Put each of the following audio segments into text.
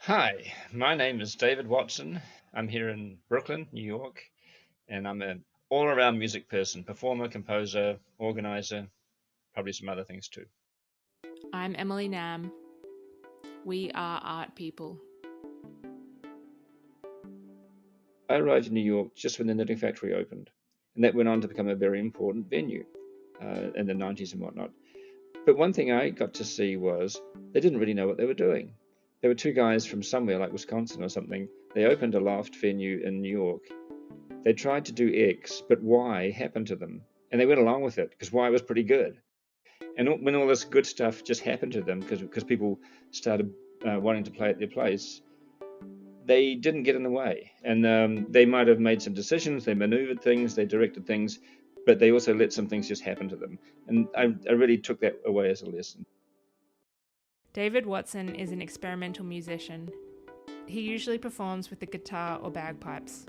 Hi, my name is David Watson. I'm here in Brooklyn, New York, and I'm an all around music person, performer, composer, organizer, probably some other things too. I'm Emily Nam. We are art people. I arrived in New York just when the Knitting Factory opened, and that went on to become a very important venue in the 90s and whatnot. But one thing I got to see was they didn't really know what they were doing. There were two guys from somewhere like Wisconsin or something. They opened a loft venue in New York. They tried to do X, but Y happened to them. And they went along with it because Y was pretty good. And when all this good stuff just happened to them because people started wanting to play at their place, they didn't get in the way. And they might have made some decisions, they maneuvered things, they directed things, but they also let some things just happen to them. And I really took that away as a lesson. David Watson is an experimental musician. He usually performs with the guitar or bagpipes.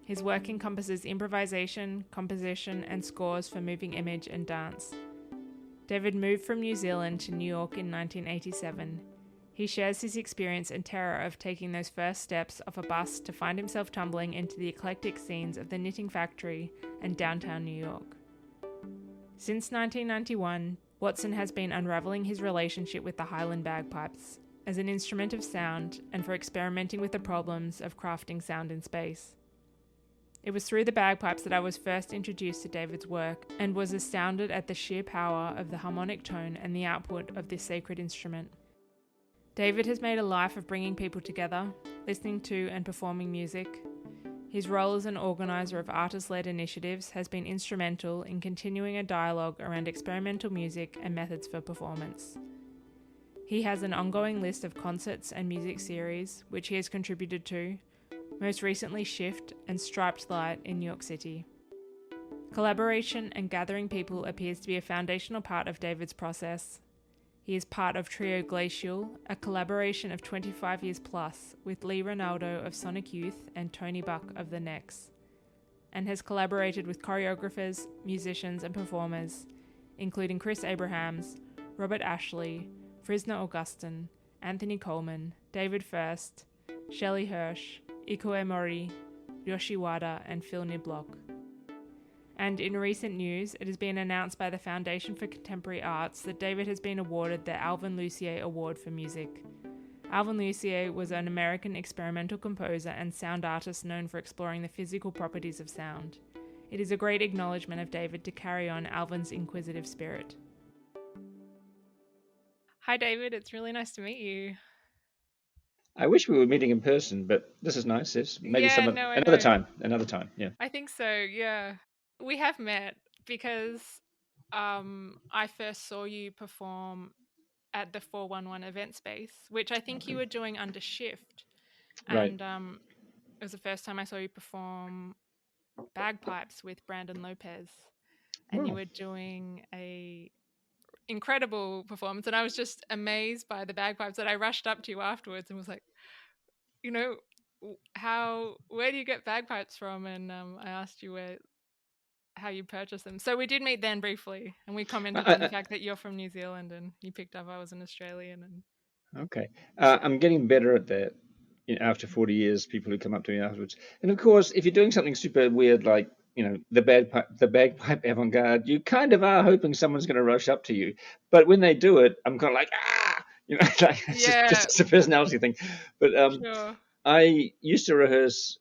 His work encompasses improvisation, composition, and scores for moving image and dance. David moved from New Zealand to New York in 1987. He shares his experience and terror of taking those first steps off a bus to find himself tumbling into the eclectic scenes of the Knitting Factory and downtown New York. Since 1991, Watson has been unravelling his relationship with the Highland bagpipes as an instrument of sound and for experimenting with the problems of crafting sound in space. It was through the bagpipes that I was first introduced to David's work and was astounded at the sheer power of the harmonic tone and the output of this sacred instrument. David has made a life of bringing people together, listening to and performing music. His role as an organiser of artist-led initiatives has been instrumental in continuing a dialogue around experimental music and methods for performance. He has an ongoing list of concerts and music series, which he has contributed to, most recently Shift and Striped Light in New York City. Collaboration and gathering people appears to be a foundational part of David's process. He is part of trio Glacial, a collaboration of 25 years plus with Lee Ranaldo of Sonic Youth and Tony Buck of The Necks, and has collaborated with choreographers, musicians and performers, including Chris Abrahams, Robert Ashley, Frisna Augustin, Anthony Coleman, David First, Shelley Hirsch, Ikue Mori, Yoshi Wada and Phil Niblock. And in recent news, it has been announced by the Foundation for Contemporary Arts that David has been awarded the Alvin Lucier Award for Music. Alvin Lucier was an American experimental composer and sound artist known for exploring the physical properties of sound. It is a great acknowledgement of David to carry on Alvin's inquisitive spirit. Hi David, it's really nice to meet you. I wish we were meeting in person, but this is nice. Yes, maybe Yeah, no, I another know. time. Another time. Yeah. I think so, yeah. We have met because I first saw you perform at the 411 event space, which I think you were doing under Shift. Right. And it was the first time I saw you perform Bagpipes with Brandon Lopez. And you Well, were doing a incredible performance. And I was just amazed by the bagpipes that I rushed up to you afterwards and was like, you know, where do you get bagpipes from? And I asked you how you purchase them. So we did meet then briefly, and we commented on the I, fact that you're from New Zealand, and you picked up I was an Australian. And Okay. I'm getting better at that. After 40 years, people who come up to me afterwards. And of course, if you're doing something super weird like, the bagpipe avant-garde, you kind of are hoping someone's going to rush up to you. But when they do it, I'm kind of like, ah, like, it's yeah, just a personality thing. But sure, I used to rehearse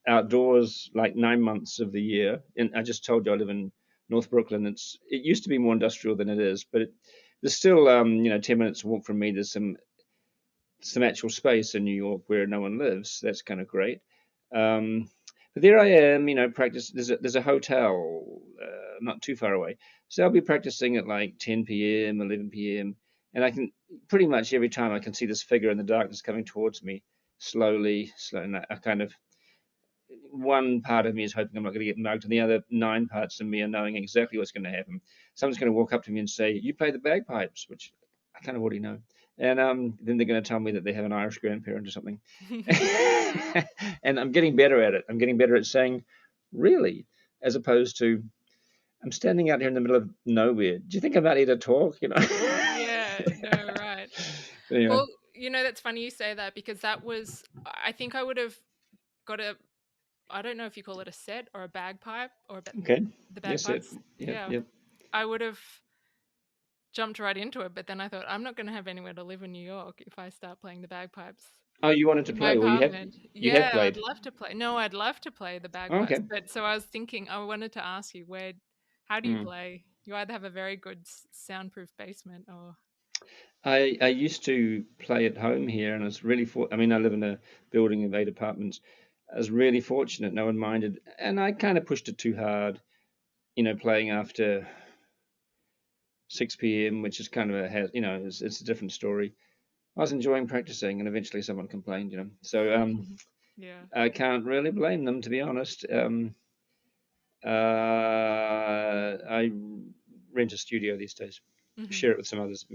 outdoors like 9 months of the year. And I just told you I live in North Brooklyn. It used to be more industrial than it is, but there's still 10 minutes walk from me. There's some actual space in New York where no one lives. That's kind of great. Um, but there I am, practice. There's a hotel not too far away, so I'll be practicing at like 10 p.m., 11 p.m., and I can pretty much every time I can see this figure in the darkness coming towards me slowly, slowly. And I kind of one part of me is hoping I'm not going to get mugged, and the other nine parts of me are knowing exactly what's going to happen. Someone's going to walk up to me and say, "You play the bagpipes," which I kind of already know. And then they're going to tell me that they have an Irish grandparent or something. And I'm getting better at it. I'm getting better at saying, really, as opposed to, I'm standing out here in the middle of nowhere. Do you think I'm out here to talk? yeah, no, right. Anyway, Well, That's funny you say that, because I think I would have got I don't know if you call it a set or a bagpipe Okay. the Yes, it. bagpipes. Yep, Yeah. yep. I would have jumped right into it, but then I thought, I'm not going to have anywhere to live in New York if I start playing the bagpipes Oh, you wanted to in my play? Well, apartment. you have Yeah, I'd played. love to play. No, I'd love to play the Oh, bagpipes. okay. But so I was thinking, I wanted to ask you, how do you Mm. play? You either have a very good soundproof basement or. I used to play at home here, and it's really I mean, I live in a building of 8 apartments. I was really fortunate; no one minded, and I kind of pushed it too hard. Playing after 6 p.m., which is kind of it's a different story. I was enjoying practicing, and eventually someone complained. So Yeah. I can't really blame them, to be honest. I rent a studio these days, Hmm. share it with some others.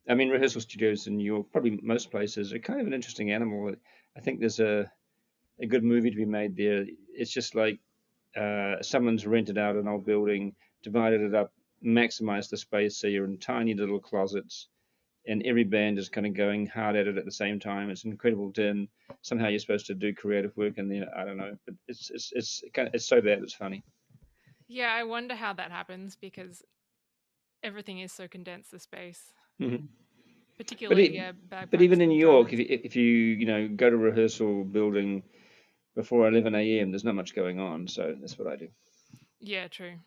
I mean, rehearsal studios in New York, probably most places, are kind of an interesting animal. I think there's a good movie to be made there. It's just like someone's rented out an old building, divided it up, maximized the space, so you're in tiny little closets, and every band is kind of going hard at it at the same time. It's an incredible din. Somehow you're supposed to do creative work in there. I don't know, but it's so bad it's funny. Yeah, I wonder how that happens, because everything is so condensed, the space, Hmm. But particularly, it, yeah, but bagpipes even in and New York, drummers. if you go to a rehearsal building before 11 a.m., there's not much going on. So that's what I do. Yeah, true.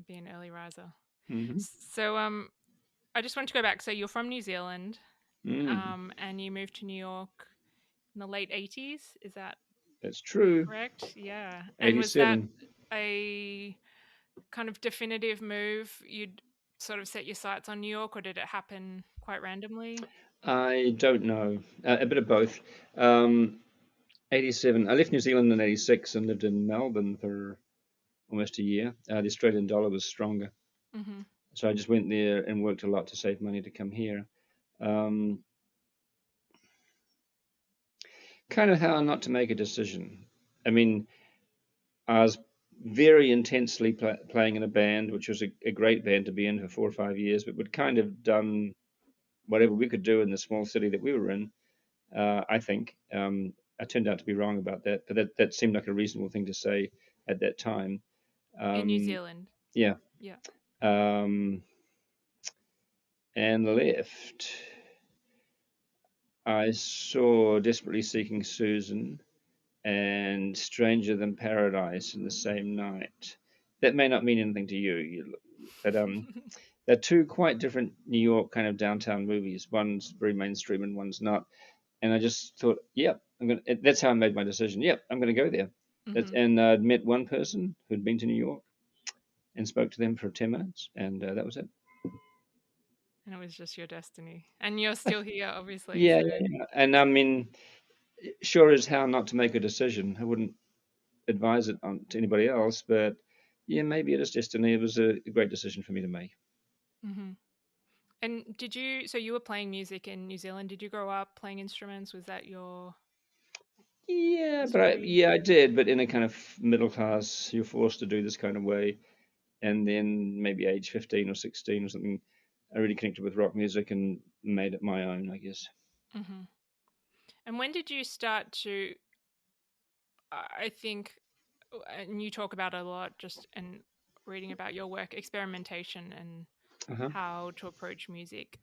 Be an early riser. Hmm. So, I just want to go back. So, you're from New Zealand, Mm, and you moved to New York in the late 80s. Is that that's true. correct? Yeah. And was that 87. a kind of definitive move? You'd sort of set your sights on New York, or did it happen quite randomly? I don't know. A bit of both. Um, 87. I left New Zealand in 86 and lived in Melbourne for almost a year. The Australian dollar was stronger. Hmm. So I just went there and worked a lot to save money to come here. Um, Kind of how not to make a decision. I mean, I was very intensely playing in a band, which was a great band to be in for 4 or 5 years, but we'd kind of done whatever we could do in the small city that we were in. I think I turned out to be wrong about that, but that seemed like a reasonable thing to say at that time. In New Um, Zealand. yeah, Yeah. um, and left. I saw Desperately Seeking Susan and Stranger Than Paradise in the same night. That may not mean anything to but they're two quite different New York kind of downtown movies. One's very mainstream and one's not. And I just thought, yep, I'm gonna. That's how I made my decision. Yep, I'm gonna go there. Hmm. And I'd met one person who'd been to New York and spoke to them for 10 minutes, and that was it. And it was just your destiny. And you're still here, obviously. Yeah, So, yeah, yeah. And I mean, sure as how not to make a decision. I wouldn't advise it to anybody else, but yeah, maybe it is destiny. It was a great decision for me to make. hmm. And so you were playing music in New Zealand. Did you grow up playing instruments? Was that your Yeah, history? I did, but in a kind of middle class, you're forced to do this kind of way. And then maybe age 15 or 16 or something, I really connected with rock music and made it my own, I guess. Hmm. And when did you start to, I think, and you talk about it a lot just in reading about your work, experimentation and Uh-huh. how to approach music.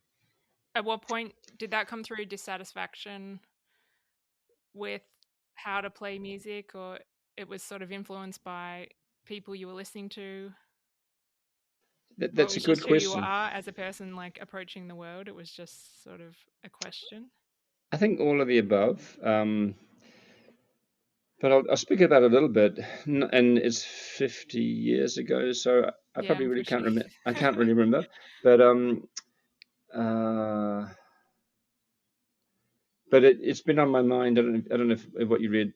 At what point did that come through, dissatisfaction with how to play music, or it was sort of influenced by people you were listening to, or it That's a was good just who you question. are as a person, like approaching the world? It was just sort of a question. I think all of the above. But I'll speak about it a little bit. And it's 50 years ago, so I Yeah, probably I'm really can't pushing. remember. I can't really remember. But uh, it's been on my mind. I don't know if what you read.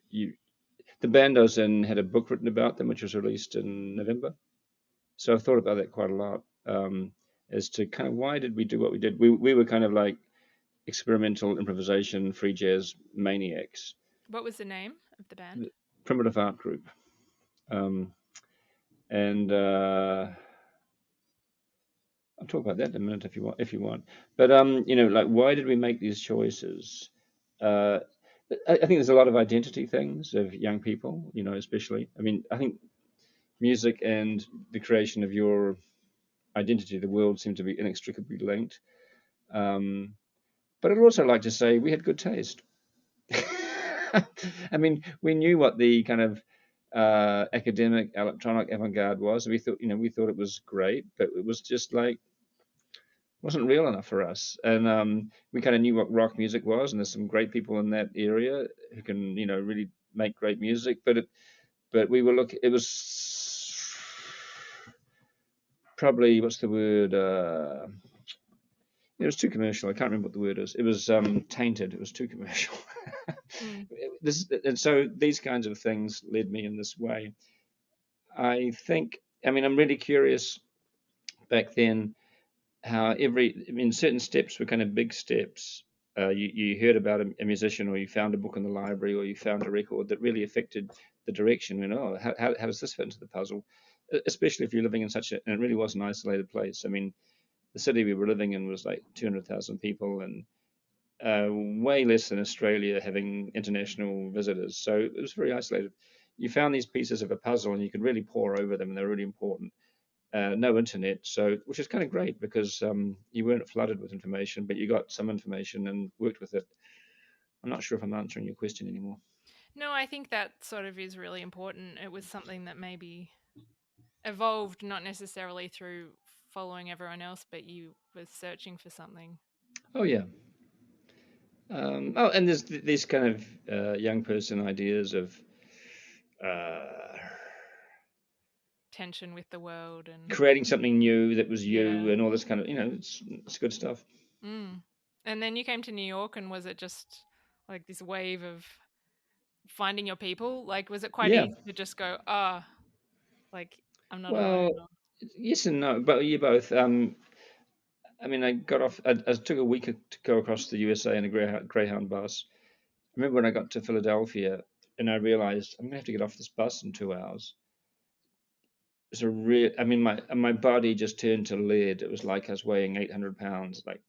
The band I was in had a book written about them, which was released in November. So I've thought about that quite a lot, as to kind of why did we do what we did. We were kind of like experimental improvisation, free jazz maniacs, What was the name of the band? primitive art group, um, and I'll talk about that in a minute if you want. If you want, but like, why did we make these choices? Uh, I think there's a lot of identity things of young people, especially. I mean, I think music and the creation of your identity, the world, seem to be inextricably linked. Um, but I'd also like to say we had good taste. I mean, we knew what the kind of academic electronic avant-garde was. We thought it was great, but it was just like wasn't real enough for us. And we kind of knew what rock music was, and there's some great people in that area who can, really make great music. But we were look. It was probably what's the word? It was too commercial. I can't remember what the word is. It was tainted. It was too commercial. Mm. And so these kinds of things led me in this way. I think. I mean, I'm really curious back then how certain steps were kind of big steps. You heard about a musician, or you found a book in the library, or you found a record that really affected the direction. How does this fit into the puzzle? Especially if you're living in and it really was an isolated place. I mean, the city we were living in was like 200,000 people, and way less than Australia having international visitors. So it was very isolated. You found these pieces of a puzzle, and you could really pore over them, and they're really important. No internet, so which is kind of great because you weren't flooded with information, but you got some information and worked with it. I'm not sure if I'm answering your question anymore. No, I think that sort of is really important. It was something that maybe evolved not necessarily through following everyone else, but you were searching for something. Oh yeah. And there's these kind of young person ideas of uh, Tension with the world and creating something new that was yeah. you and all this kind of it's good stuff. Mm. And then you came to New York, and was it just like this wave of finding your people? Like, was it quite Yeah. easy to just go, like, I'm not Well, alone? Or... yes and no, but you both. I mean, I got off. I took a week to go across the USA in a Greyhound bus. I remember when I got to Philadelphia and I realized I'm gonna have to get off this bus in 2 hours. It's a real. I mean, my body just turned to lead. It was like I was weighing 800 pounds, like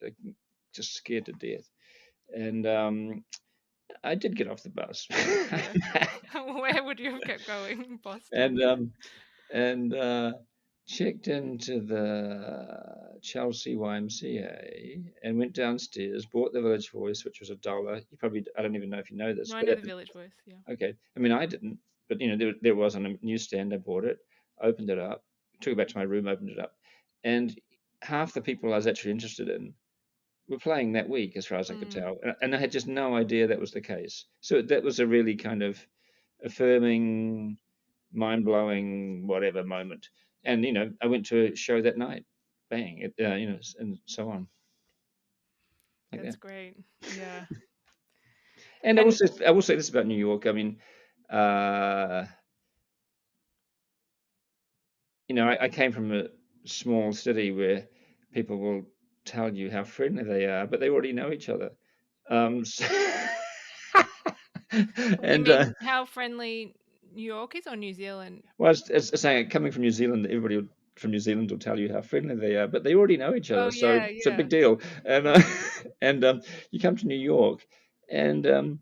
just scared to death. And I did get off the bus. Yeah. Where would you have kept going? Boston. and and checked into the Chelsea YMCA and went downstairs, bought the Village Voice, which was $1. I don't even know if you know this, No, I but know the Village Voice. Yeah. okay. I mean, I didn't, but there it was on a newsstand. I bought it, opened it up, took it back to my room, opened it up, and half the people I was actually interested in were playing that week, as far as I could Mm, tell, and I had just no idea that was the case. So that was a really kind of affirming, mind blowing, whatever moment. And I went to a show that night, bang, and so on, like that's that. great. Yeah. And And I will say this about New York. I mean, uh, I came from a small city where people will tell you how friendly they are, but they already know each other. So you and mean how friendly New York is, or New Zealand? well, it's saying coming from New Zealand, from New Zealand will tell you how friendly they are, but they already know each Oh, other, so yeah, it's a yeah. big deal. And and you come to New York, and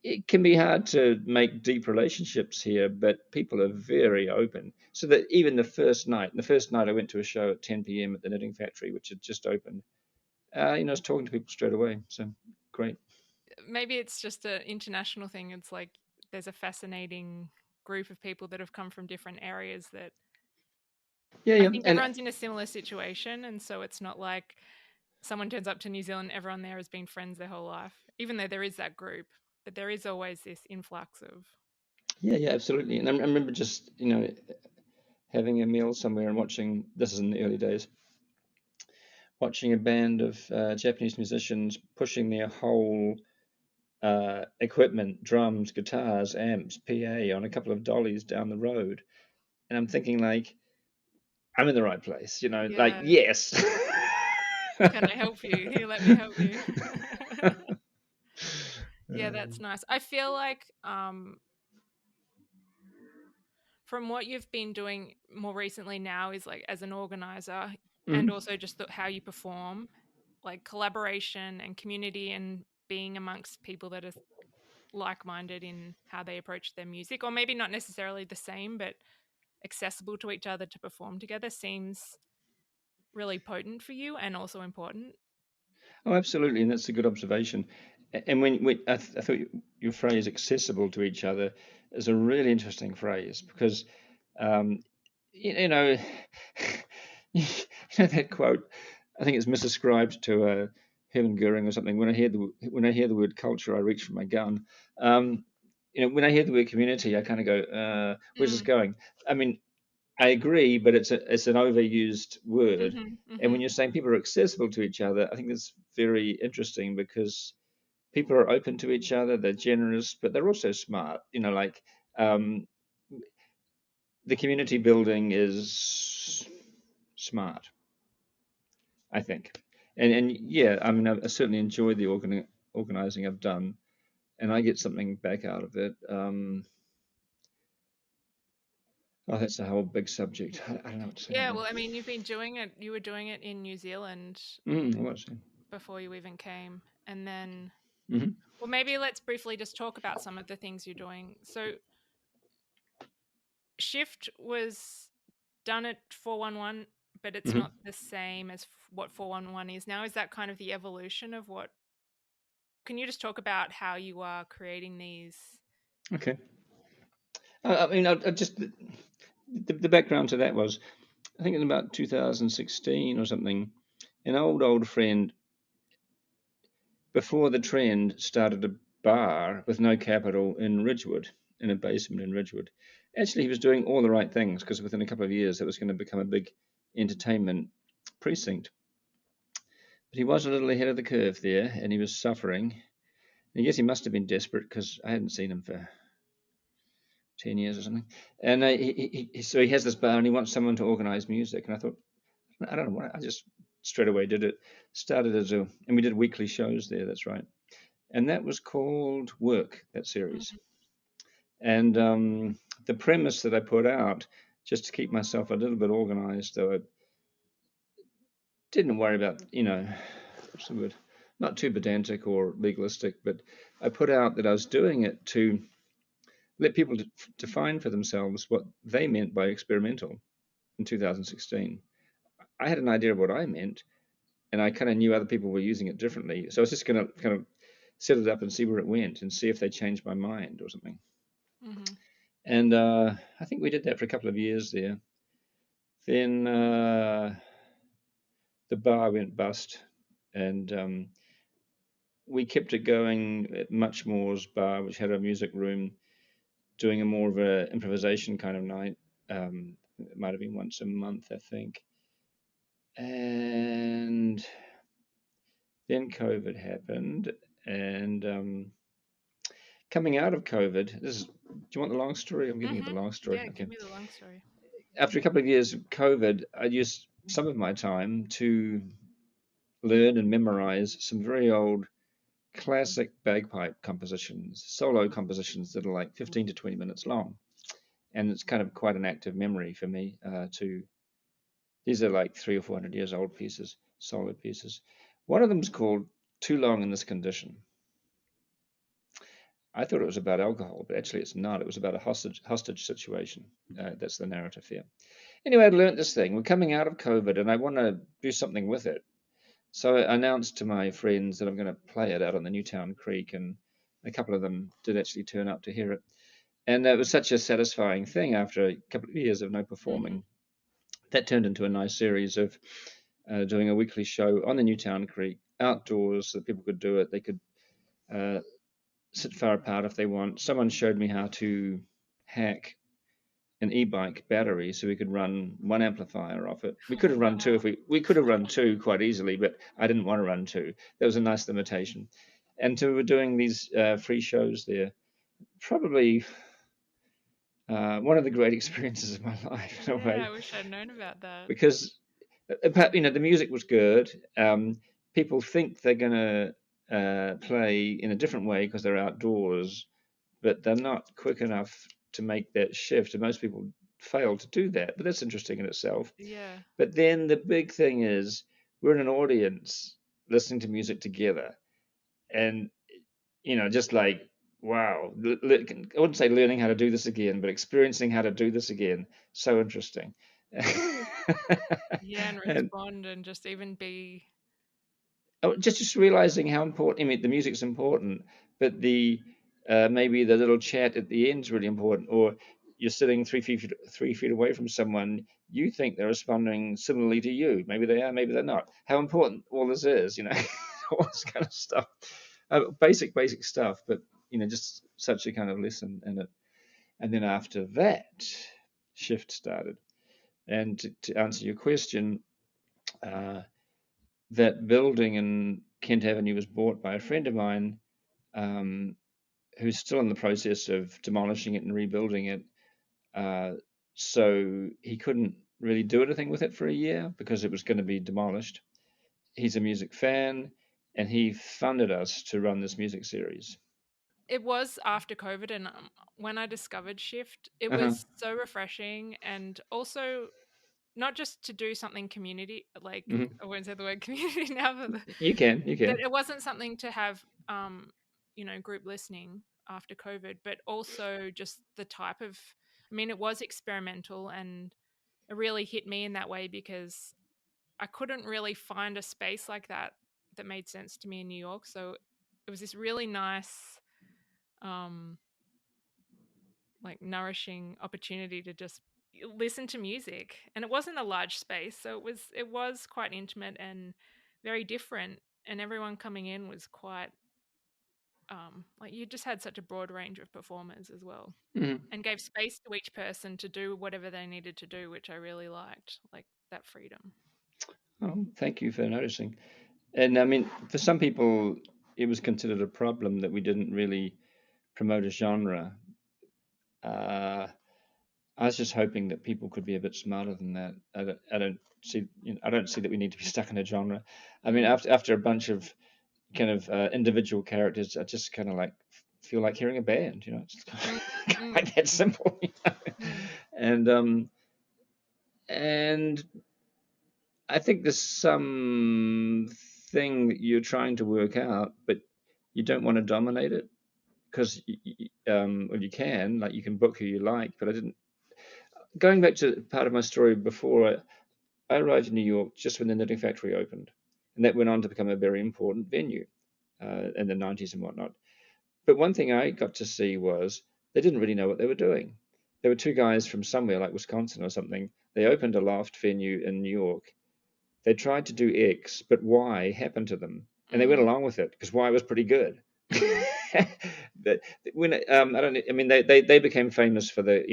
it can be hard to make deep relationships here, but people are very open. So that even the first night I went to a show at 10 p.m. at the Knitting Factory, which had just opened. I was talking to people straight away. So great. Maybe it's just an international thing. It's like there's a fascinating group of people that have come from different areas that Yeah, I yeah, think and everyone's in a similar situation. And so it's not like someone turns up to New Zealand, everyone there has been friends their whole life, even though there is that group. But there is always this influx of, yeah, yeah, absolutely. And I remember just having a meal somewhere and watching. This is in the early days. Watching a band of Japanese musicians pushing their whole equipment, drums, guitars, amps, PA on a couple of dollies down the road. And I'm thinking, like, I'm in the right place, like, yeah, yes. can I help you? Here, let me help you. Yeah, that's nice. I feel like from what you've been doing more recently now is like as an organizer, and Hmm. also just how you perform, like collaboration and community and being amongst people that are like-minded in how they approach their music, or maybe not necessarily the same, but accessible to each other to perform together, seems really potent for you and also important. Oh, absolutely, and that's a good observation. And when I thought your phrase "accessible to each other" is a really interesting phrase because um, you know you know that quote. I think it's misascribed to Hermann Goering or something. When I hear the word culture, I reach for my gun. Um, when I hear the word community, I kind of go, "Where's this Mm. going?" I mean, I agree, but it's an overused word. Mm-hmm, And mm-hmm. when you're saying people are accessible to each other, I think that's very interesting because people are open to each other, they're generous, but they're also smart. Like um, the community building is smart, I think. And yeah, I mean, I certainly enjoyed the organizing I've done, and I get something back out of it. Oh, that's a whole big subject. I don't know what to say about Yeah, that. well, I mean, you were doing it in New Zealand I was. before you even came. And then, Mm-hmm. well, maybe let's briefly just talk about some of the things you're doing. So, Shift was done at 411, but it's Mm-hmm. not the same as what 411 is now. Is that kind of the evolution of what? Can you just talk about how you are creating these? Okay. I mean, I just the background to that was, I think in about 2016 or something, an old friend, before the trend, started a bar with no capital in Ridgewood, in a basement in Ridgewood. Actually, he was doing all the right things because within a couple of years it was going to become a big entertainment precinct. But he was a little ahead of the curve there, and he was suffering. And I guess he must have been desperate because I hadn't seen him for 10 years or something. And so he has this bar and he wants someone to organize music. And I thought, I don't know what, I just straight away did it. Started and we did weekly shows there, that's right. And that was called Work, that series. Mhm. And the premise that I put out, just to keep myself a little bit organized, though I didn't worry about, what's the word? Not too pedantic or legalistic, but I put out that I was doing it to let people define for themselves what they meant by experimental in 2016. I had an idea of what I meant, and I kind of knew other people were using it differently. So I was just going to kind of set it up and see where it went and see if they changed my mind or something. Mhm. And I think we did that for a couple of years there. Then the bar went bust, and we kept it going at Muchmore's bar, which had a music room, doing a more of a improvisation kind of night. It might have been once a month, I think. And then COVID happened, and coming out of COVID, do you want the long story? I'm giving you the Mhm. long story. Yeah, Okay. give me the long story. After a couple of years of COVID, I used some of my time to learn and memorize some very old classic bagpipe compositions, solo compositions that are like 15 to 20 minutes long. And it's kind of quite an active memory for me these are like 300 or 400 years old pieces, solo pieces. One of them is called Too Long in This Condition. I thought it was about alcohol, but actually it's not. It was about a hostage situation. That's the narrative here. Anyway, I'd learned this thing. We're coming out of COVID, and I want to do something with it. So I announced to my friends that I'm going to play it out on the Newtown Creek, and a couple of them did actually turn up to hear it. And it was such a satisfying thing after a couple of years of no Mhm. performing. That turned into a nice series of doing a weekly show on the Newtown Creek outdoors so that people could do it. They could uh, sit far apart if they want. Someone showed me how to hack an e-bike battery so we could run one amplifier off it. We could have run two Wow. if we could have run two quite easily, but I didn't want to run two. There was a nice limitation. And so we were doing these free shows there. Probably one of the great experiences of my life in a Yeah, way, I wish I'd known about that. because the music was good. People think they're going to play in a different way because they're outdoors, but they're not quick enough to make that shift. And most people failed to do that, but that's interesting in itself. Yeah. But then the big thing is we're in an audience listening to music together, and just like wow, I wouldn't say learning how to do this again, but experiencing how to do this again, so interesting. Yeah, and And respond and just even be. just realizing how important. I mean, the music's important, but the maybe the little chat at the end is really important. Or you're sitting 3 feet away from someone, you think they're responding similarly to you. Maybe they are, maybe they're not. How important all this is, all this kind of stuff. Basic stuff, but just such a kind of lesson in it. And then after that, shift started. And to answer your question, uh, that building in Kent Avenue was bought by a friend of mine, um, who's still in the process of demolishing it and rebuilding it. Uh, so he couldn't really do anything with it for a year because it was going to be demolished. He's a music fan, and he funded us to run this music series. It was after COVID, and when I discovered Shift, it Uh-huh. was so refreshing, and also not just to do something community, like Hmm. I won't say the word community now, but You that can. it wasn't something to have, group listening after COVID, but also just the type of. I mean, it was experimental, and it really hit me in that way because I couldn't really find a space like that made sense to me in New York. So it was this really nice, um, like nourishing opportunity to just listen to music. And it wasn't a large space, so it was quite intimate and very different. And everyone coming in was quite like you just had such a broad range of performers as well. Hmm. And gave space to each person to do whatever they needed to do, which I really liked, like that freedom. Oh, thank you for noticing. And I mean, for some people, it was considered a problem that we didn't really promote a genre. Uh, I was just hoping that people could be a bit smarter than that. I don't see that we need to be stuck in a genre. I mean, Mm, after a bunch of kind of individual characters, I just kind of like feel like hearing a band. It's just mm, kind of mm, like that simple. mm. And and I think there's some thing that you're trying to work out, but you don't want to dominate it because well, you can, like you can book who you like, but I didn't. Going back to part of my story before, I arrived in New York just when the Knitting Factory opened, and that went on to become a very important venue in the 90s and whatnot. But one thing I got to see was they didn't really know what they were doing. There were two guys from somewhere like Wisconsin or something. They opened a loft venue in New York. They tried to do X, but Y happened to them, and they went Mm, along with it because Y was pretty good. mm, That when I don't, I mean, they became famous for the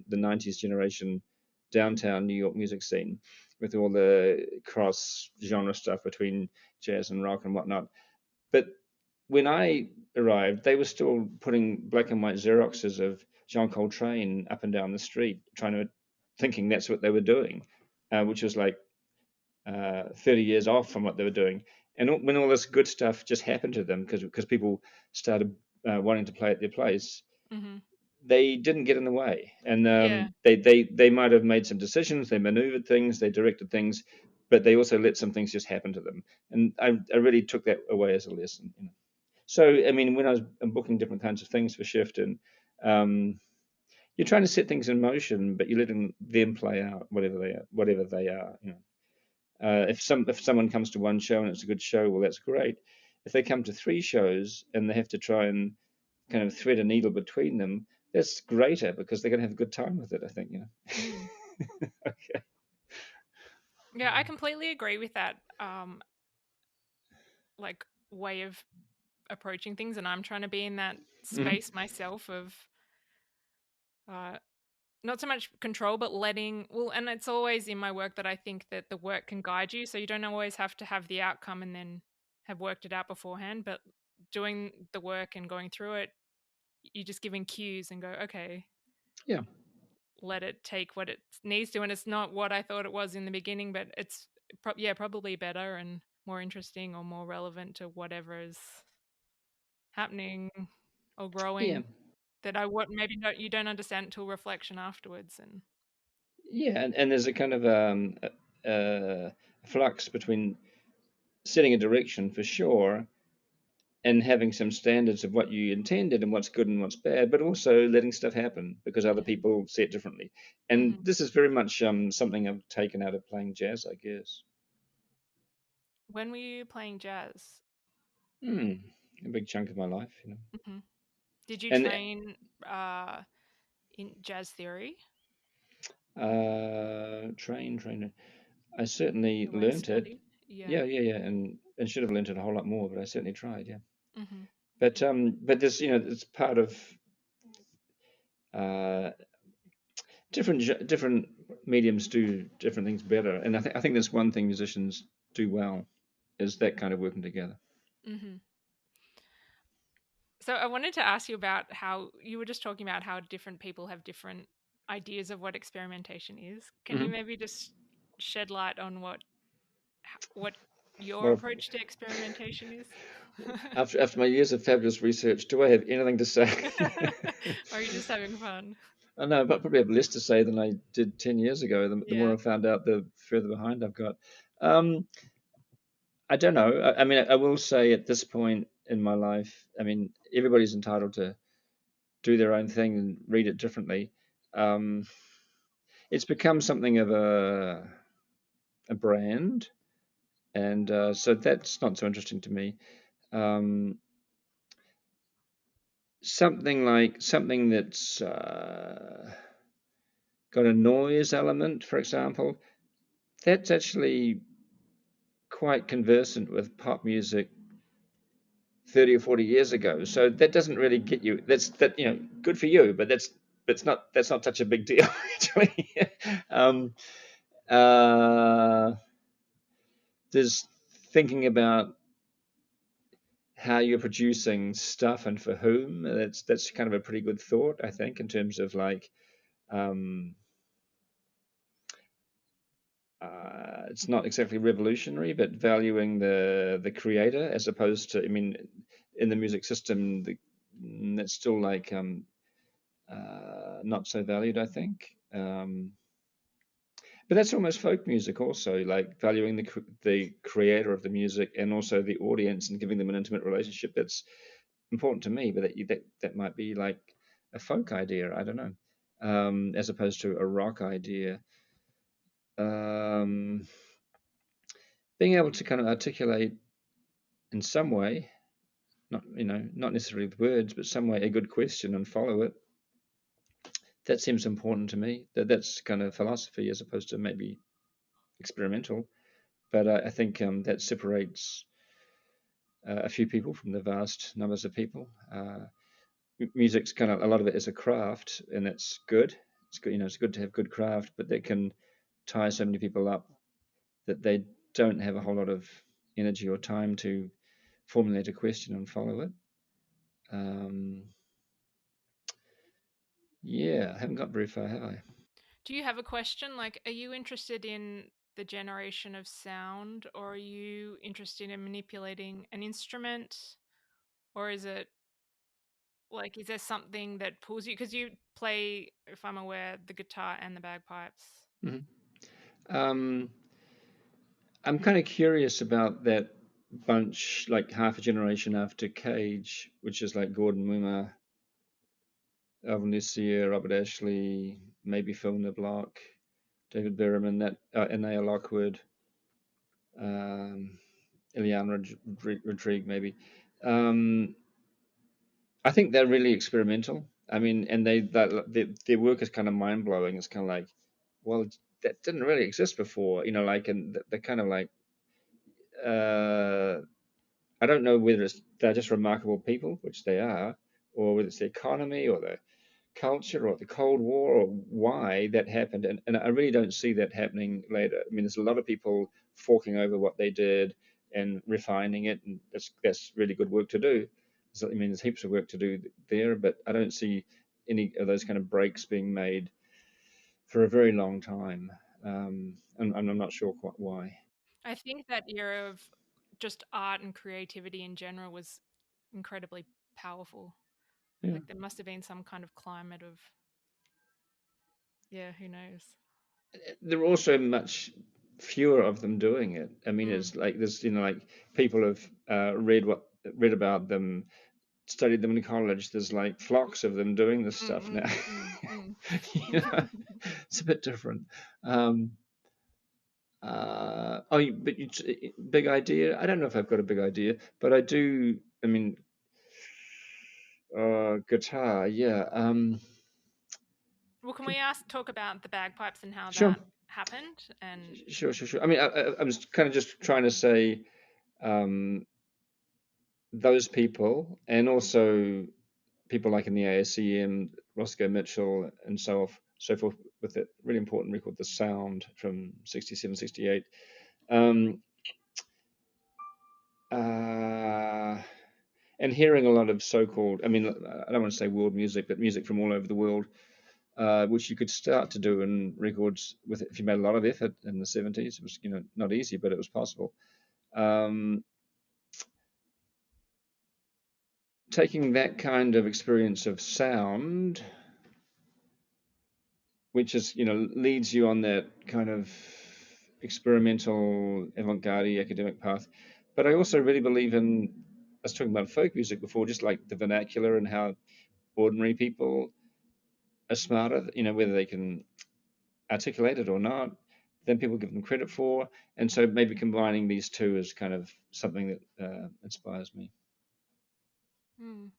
'90s generation downtown New York music scene with all the cross genre stuff between jazz and rock and whatnot. But when I arrived, they were still putting black and white Xeroxes of Jean Coltrane up and down the street, thinking that's what they were doing, which was like 30 years off from what they were doing. And when all this good stuff just happened to them because people started wanting to play at their place, mm-hmm. they didn't get in the way. And Yeah. they might have made some decisions, they maneuvered things, they directed things, but they also let some things just happen to them. And I really took that away as a lesson. So, I mean, when I'm booking different kinds of things for Shift, and um, you're trying to set things in motion, but you're letting them play out whatever they are. If someone comes to one show and it's a good show, well, that's great. If they come to three shows and they have to try and kind of thread a needle between them, that's greater because they're going to have a good time with it. I think. Mm. Okay. Yeah, I completely agree with that. Like way of approaching things, and I'm trying to be in that Hmm. space myself of uh, not so much control, but letting. Well, and it's always in my work that I think that the work can guide you, so you don't always have to have the outcome and then have worked it out beforehand. But doing the work and going through it, you're just giving cues and go, okay, Yeah. let it take what it needs to, and it's not what I thought it was in the beginning, but it's probably better and more interesting or more relevant to whatever is happening or Yeah. growing that I would maybe you don't understand until reflection afterwards. And yeah, and there's a kind of flux between setting a direction for sure and having some standards of what you intended and what's good and what's bad, but also letting stuff happen because other Hmm. people see it differently. And Hmm. this is very much something I've taken out of playing jazz, I guess. When were you playing jazz? Hmm, a big chunk of my life, you know. Hmm. Did you And train uh, in jazz theory? train. I certainly The word learnt it. studied? Yeah. Yeah, and should have learnt it a whole lot more, but I certainly tried. Yeah, Hmm. but this, it's part of uh, different mediums do different things better, and I think that's one thing musicians do well is that kind of working together. Hmm. So I wanted to ask you about how you were just talking about how different people have different ideas of what experimentation is. Can you Hmm. maybe just shed light on what your Well, approach to experimentation is? after my years of fabulous research, do I have anything to say? Or are you just having fun? I know, but probably have less to say than I did 10 years ago. The more Yeah. I found out, the further behind I've got. Um, I don't know. I mean, I will say at this point in my life, I mean, everybody's entitled to do their own thing and read it differently. Um, it's become something of a brand, and so that's not so interesting to me. Um, something that's got a noise element, for example, that's actually quite conversant with pop music 30 or 40 years ago. So that doesn't really get you. Good for you, but that's not such a big deal actually. um, uh, there's thinking about how you're producing stuff and for whom. That's kind of a pretty good thought, I think, in terms of like um, it's not exactly revolutionary, but valuing the creator as opposed to, I mean, in the music system, that's still like not so valued, I think. But that's almost folk music, also, like valuing the creator of the music and also the audience and giving them an intimate relationship. That's important to me, but that might be like a folk idea. I don't know, as opposed to a rock idea. Um, being able to kind of articulate in some way, not necessarily with words, but some way a good question and follow it. That seems important to me. That's kind of philosophy as opposed to maybe experimental. But I think that separates a few people from the vast numbers of people. Music's kind of a lot of it is a craft, and that's good. It's good, it's good to have good craft, but that can tie so many people up that they don't have a whole lot of energy or time to formulate a question and follow it. Um, yeah, I haven't got very far, have I? Do you have a question? Like, are you interested in the generation of sound, or are you interested in manipulating an instrument? Or is it like, is there something that pulls you? Because you play, if I'm aware, the guitar and the bagpipes. Mhm. Um, I'm kind of curious about that bunch, like half a generation after Cage, which is like Gordon Wimmer, Alvin Lucier, Robert Ashley, maybe Phil Niblock, David Berriman, that Anaya Lockwood, um, Iliana Rodrigue, maybe. Um, I think they're really experimental. I mean, and their work is kind of mind blowing. It's kind of like, well, that didn't really exist before, like, and they're kind of like, uh, I don't know whether they're just remarkable people, which they are, or whether it's the economy or the culture or the Cold War or why that happened. And I really don't see that happening later. I mean, there's a lot of people forking over what they did and refining it, and that's really good work to do. So, I mean, there's heaps of work to do there, but I don't see any of those kind of breaks being made for a very long time. And I'm not sure quite why. I think that era of just art and creativity in general was incredibly powerful. Yeah. Like, there must have been some kind of climate of, yeah, who knows? there are also much fewer of them doing it. I mean, Mm. it's like there's, like people have read about them, studied them in college. There's like flocks of them doing this Mm, stuff now. mm, mm, mm. you know, it's a bit different. Um, but big idea. I don't know if I've got a big idea, but I do. I mean, guitar. Yeah. Well, can we talk about the bagpipes and how Sure. that happened? And Sure. I mean, I was kind of just trying to say um, those people, and also people like in the ASCM, Roscoe Mitchell, and so forth, with that really important record, The Sound from 67, 68. Um, uh, and hearing a lot of so-called, I mean, I don't want to say world music, but music from all over the world, which you could start to do in records with if you made a lot of effort in the 70s. It was, not easy, but it was possible. Um, Taking that kind of experience of sound, which is, leads you on that kind of experimental, avant-garde academic path. But I also really believe in, I was talking about folk music before, just like the vernacular and how ordinary people are smarter, whether they can articulate it or not, than people give them credit for. And so maybe combining these two is kind of something that inspires me, mm,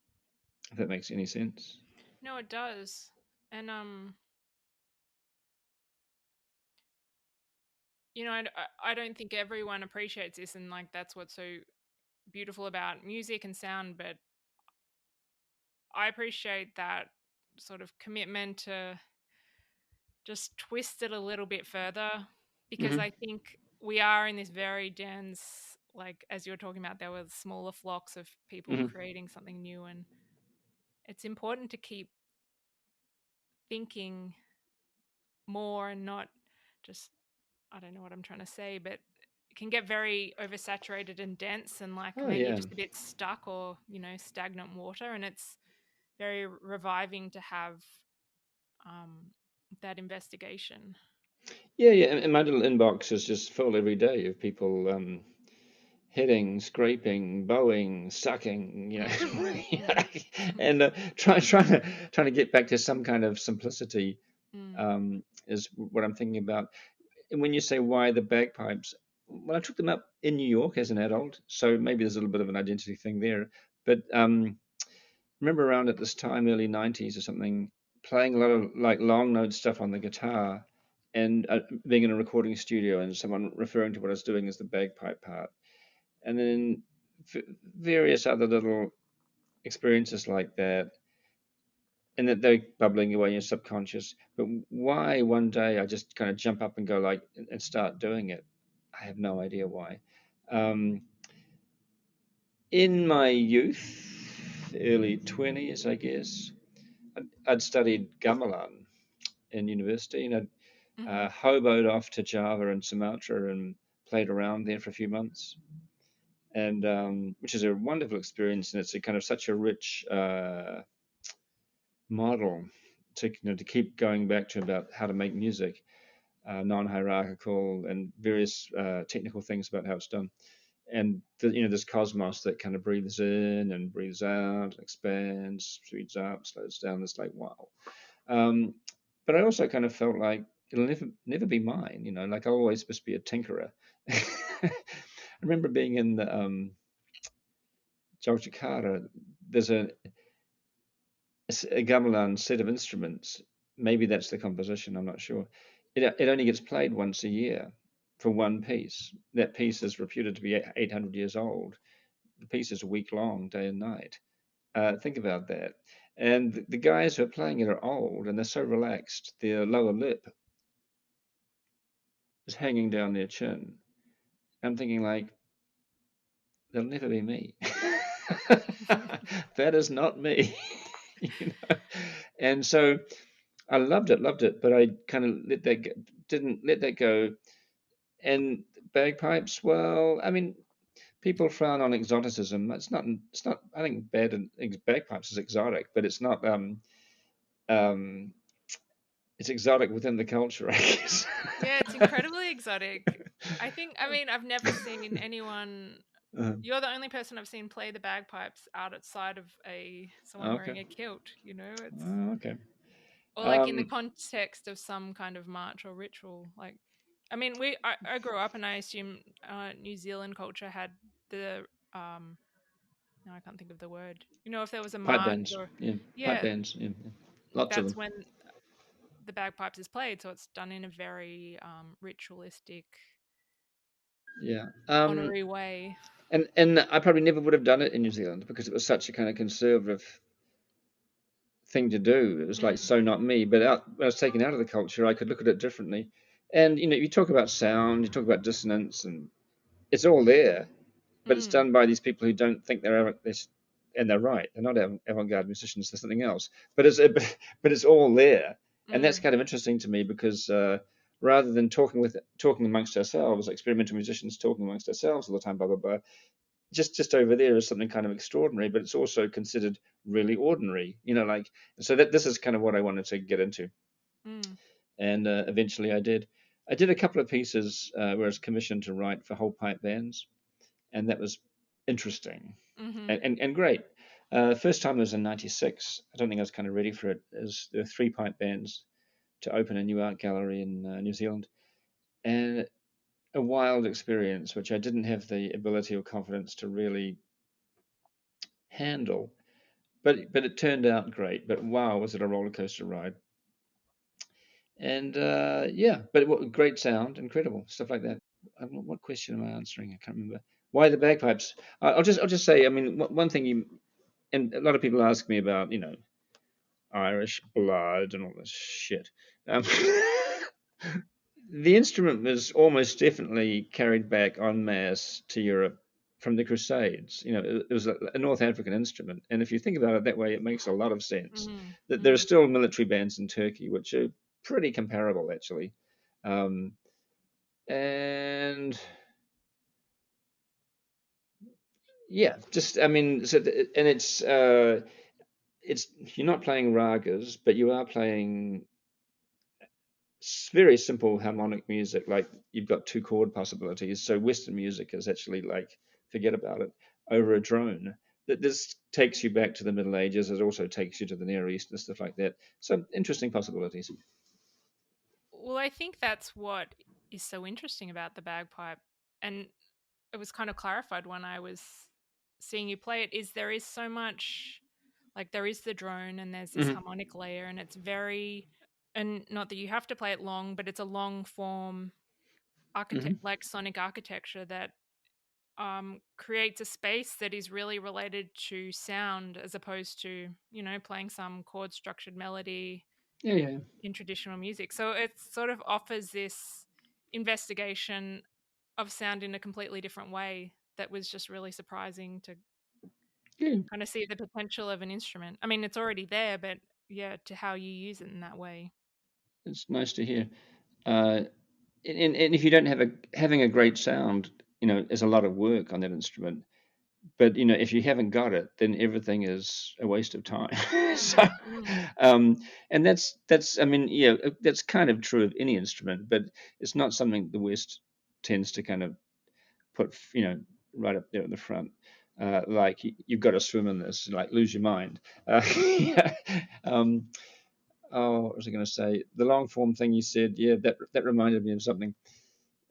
if that makes any sense. no, it does. And I don't think everyone appreciates this, and like that's what's so beautiful about music and sound. But I appreciate that sort of commitment to just twist it a little bit further, because Hmm. I think we are in this very dense, like as you were talking about, there were smaller flocks of people Hmm. creating something new, and it's important to keep thinking more and not just, I don't know what I'm trying to say, but it can get very oversaturated and dense and like Oh, maybe yeah. just a bit stuck or, stagnant water. And it's very reviving to have um, that investigation. Yeah. And my little inbox is just full every day of people hitting, scraping, bowing, sucking, Mm, mm, and trying to get back to some kind of simplicity mm, is what I'm thinking about. And when you say why the bagpipes, well, I took them up in New York as an adult, so maybe there's a little bit of an identity thing there. But remember around at this time, early '90s or something, playing a lot of like long note stuff on the guitar, and being in a recording studio, and someone referring to what I was doing as the bagpipe part, and then various other little experiences like that, and that they're bubbling away in your subconscious. But why one day I just kind of jump up and go like and start doing it? I have no idea why. Um, in my youth, early 20s, I guess, I'd studied gamelan in university, and I'd mm-hmm. hoboed off to Java and Sumatra and played around there for a few months, and which is a wonderful experience, and it's a kind of such a rich model to keep going back to about how to make music, non-hierarchical, and various technical things about how it's done. And this cosmos that kind of breathes in and breathes out, expands, speeds up, slows down. It's like wow. Um, but I also kind of felt like it'll never be mine. Like I'll always supposed to be a tinkerer. I remember being in the Jakarta. There's a gamelan set of instruments. Maybe that's the composition. I'm not sure. It only gets played once a year for one piece. That piece is reputed to be 800 years old. The piece is a week long, day and night. Think about that. And the guys who are playing it are old and they're so relaxed. Their lower lip is hanging down their chin. I'm thinking like, they'll never be me. That is not me. you know. And so I loved it, but I kind of didn't let that go. And bagpipes, well, I mean, people frown on exoticism. It's not. It's not. I think bagpipes is exotic, but it's not. Um, it's exotic within the culture, I guess. Yeah, it's incredibly exotic. I mean, I've never seen anyone. uh, You're the only person I've seen play the bagpipes outside of someone okay. wearing a kilt. It's Okay. or like in the Um, context of some kind of march or ritual. Like, I mean, I grew up and I assume New Zealand culture had the no, I can't think of the word. If there was a pipe march bands. or Yeah. Pipe yeah, bands. Yeah. Yeah. Lots of that's them. when the bagpipes is played. So it's done in a very ritualistic, Yeah. honorary way. And I probably never would have done it in New Zealand because it was such a kind of conservative thing to do. It was like Mm, so not me. But when I was taken out of the culture, I could look at it differently. And you talk about sound, you talk about dissonance, and it's all there, but it's mm, done by these people who don't think and they're right. They're not avant-garde musicians. They're something else. But it's all there, and that's mm, kind of interesting to me because rather than talking amongst ourselves, experimental musicians talking amongst ourselves all the time, blah blah blah. Just over there is something kind of extraordinary, but it's also considered really ordinary. Like so that this is kind of what I wanted to get into, mm, and eventually I did. I did a couple of pieces where I was commissioned to write for whole pipe bands, and that was interesting mm-hmm. and great. First time was in '96. I don't think I was kind of ready for it. There were three pipe bands to open a new art gallery in New Zealand, and a wild experience, which I didn't have the ability or confidence to really handle. But it turned out great. But wow, was it a roller coaster ride? And yeah, but great sound, incredible stuff like that. What question am I answering? I can't remember. Why the bagpipes? I'll just say. I mean, one thing and a lot of people ask me about, Irish blood and all this shit. Um, the instrument was almost definitely carried back en masse to Europe from the Crusades. It was a North African instrument, and if you think about it that way, it makes a lot of sense. Mm, That there are mm. still military bands in Turkey which are pretty comparable, actually, um, and yeah, just I mean, and it's you're not playing ragas, but you are playing very simple harmonic music. Like you've got two chord possibilities. So Western music is actually like forget about it over a drone. That this takes you back to the Middle Ages. It also takes you to the Near East and stuff like that. So interesting possibilities. Well, I think that's what is so interesting about the bagpipe, and it was kind of clarified when I was seeing you play it. Is there is so much, like there is the drone, and there's this Hmm. harmonic layer, and it's very, and not that you have to play it long, but it's a long form Hmm. like sonic architecture that creates a space that is really related to sound as opposed to playing some chord structured melody Yeah, yeah, in traditional music. So it sort of offers this investigation of sound in a completely different way that was just really surprising to yeah. kind of see the potential of an instrument. I mean, it's already there, but yeah, to how you use it in that way. It's nice to hear. Uh, and if you don't have having a great sound, is a lot of work on that instrument. But if you haven't got it, then everything is a waste of time. So, Mm, mm, um, and that's I mean, yeah, that's kind of true of any instrument, but it's not something the West tends to kind of put, right up there at the front. Like you've got to swim in this, like lose your mind. Yeah. Um, oh, what was I going to say? The long form thing you said, yeah, that reminded me of something.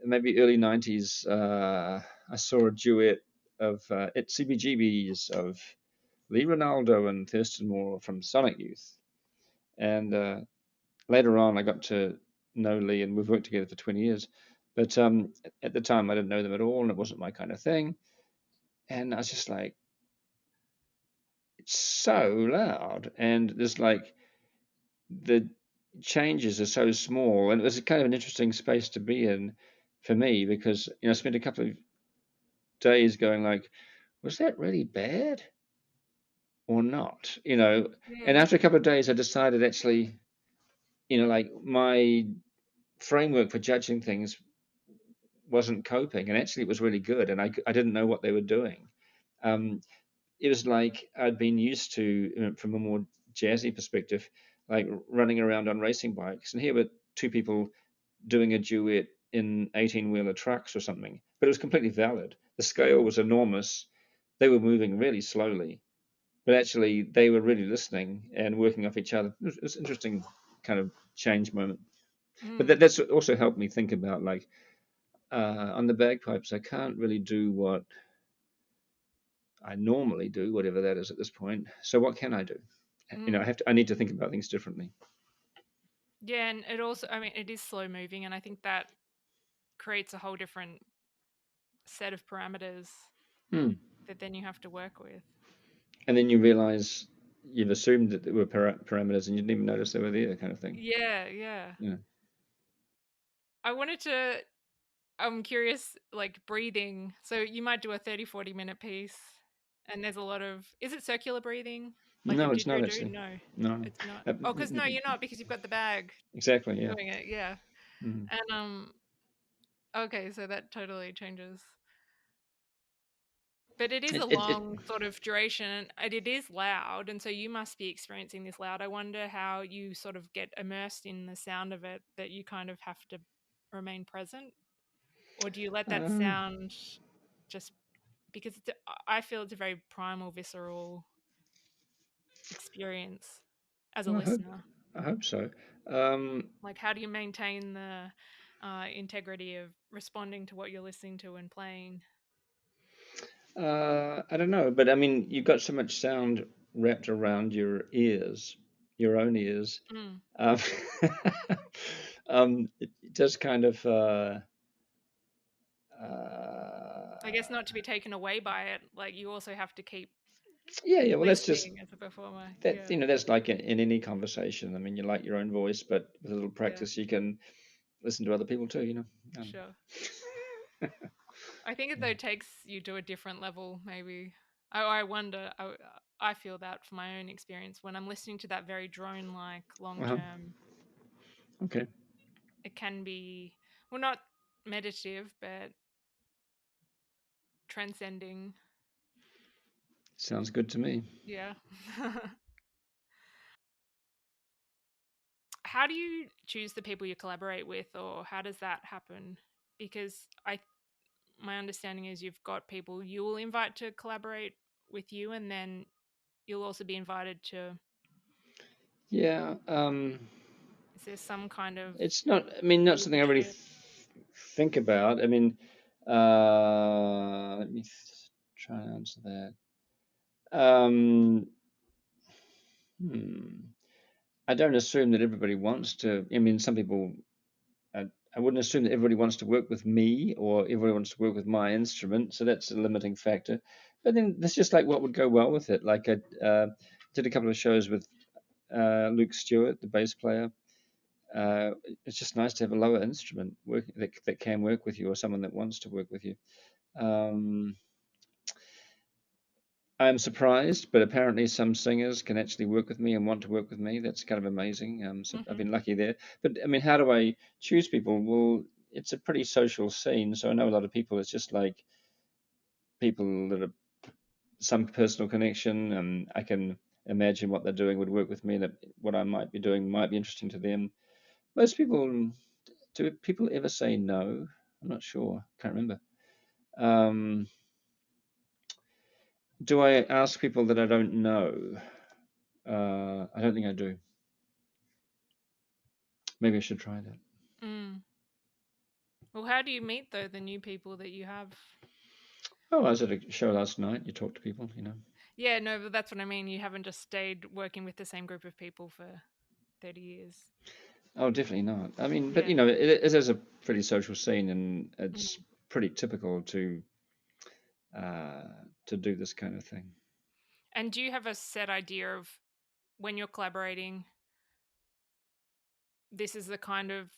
Maybe early '90s. I saw a duet of at CBGB's of Lee Ranaldo and Thurston Moore from Sonic Youth. And later on, I got to know Lee, and we've worked together for 20 years. But at the time, I didn't know them at all, and it wasn't my kind of thing. And I was just like, it's so loud, and there's like the changes are so small, and it was kind of an interesting space to be in for me because I spent a couple of days going like, was that really bad or not? And mm, after a couple of days, I decided actually, like my framework for judging things wasn't coping, and actually it was really good, and I didn't know what they were doing. It was like I'd been used to, from a more jazzy perspective, like running around on racing bikes, and here were two people doing a duet in 18-wheeler trucks or something, but it was completely valid. The scale was enormous. They were moving really slowly, but actually they were really listening and working off each other. It was an interesting kind of change moment. But Mm. that's also helped me think about like on the bagpipes, I can't really do what I normally do, whatever that is at this point. So what can I do? Mm. I need to think about things differently. Yeah, and it also, I mean, it is slow moving, and I think that creates a whole different set of parameters Hmm. that then you have to work with. And then you realize you've assumed that there were parameters and you didn't even notice they were there, kind of thing. Yeah, yeah. Yeah. I wanted to, I'm curious, like breathing. So you might do a 30-40 minute piece, and there's a lot of, is it circular breathing? Like a No, it's not didgeridoo? actually. No, No. it's not. Uh, Oh, because no, you're not, because you've got the bag exactly. Yeah. doing it. Yeah. Mm. And, okay, so that totally changes. But it is a It long sort of duration, and it is loud, and so you must be experiencing this loud. I wonder how you sort of get immersed in the sound of it, that you kind of have to remain present, or do you let that um, sound just, because I feel it's a very primal, visceral experience as a well, listener. I hope so. Um, Like, how do you maintain the integrity of responding to what you're listening to and playing? I don't know, but I mean, you've got so much sound wrapped around your ears, your own ears. Mm. Um, it does kind of. I guess Uh, not to be taken away by it. Like, you also have to keep yeah, yeah. Well, that's just listening as a performer. that. Yeah, That's like in any conversation. I mean, you like your own voice, but with a little yeah, practice, you can listen to other people too. Um, sure. I think it though takes you to a different level. Maybe I wonder. I feel that from my own experience when I'm listening to that very drone-like long uh-huh. term. Okay, It can be, well, not meditative, but transcending. sounds good to me. Yeah. How do you choose the people you collaborate with, or how does that happen? Because my understanding is you've got people you will invite to collaborate with you, and then you'll also be invited to, Yeah, is there some kind of it's not. I mean, not something I really leadership? think about. I mean, let me try and answer that. Um, hmm. I don't assume that everybody wants to. I mean, some people. I, I wouldn't assume that everybody wants to work with me or everybody wants to work with my instrument. So that's a limiting factor. But then there's just like what would go well with it. Like I did a couple of shows with Luke Stewart, the bass player. It's just nice to have a lower instrument that can work with you or someone that wants to work with you. Um, I'm surprised, but apparently some singers can actually work with me and want to work with me. That's kind of amazing. So I've Hmm. been lucky there. But I mean, how do I choose people? Well, it's a pretty social scene, so I know a lot of people. It's just like people that are some personal connection, and I can imagine what they're doing would work with me. That what I might be doing might be interesting to them. Most people, do people ever say no? I'm not sure. Can't remember. Um, do I ask people that I don't know? I don't think I do. Maybe I should try that. Mm. Well, how do you meet though the new people that you have? Oh, I was at a show last night. You talk to people. Yeah, no, but that's what I mean. You haven't just stayed working with the same group of people for 30 years. Oh, definitely not. I mean, but Yeah. it is a pretty social scene, and it's Mhm. pretty typical uh, to do this kind of thing. And do you have a set idea of when you're collaborating, this is the kind of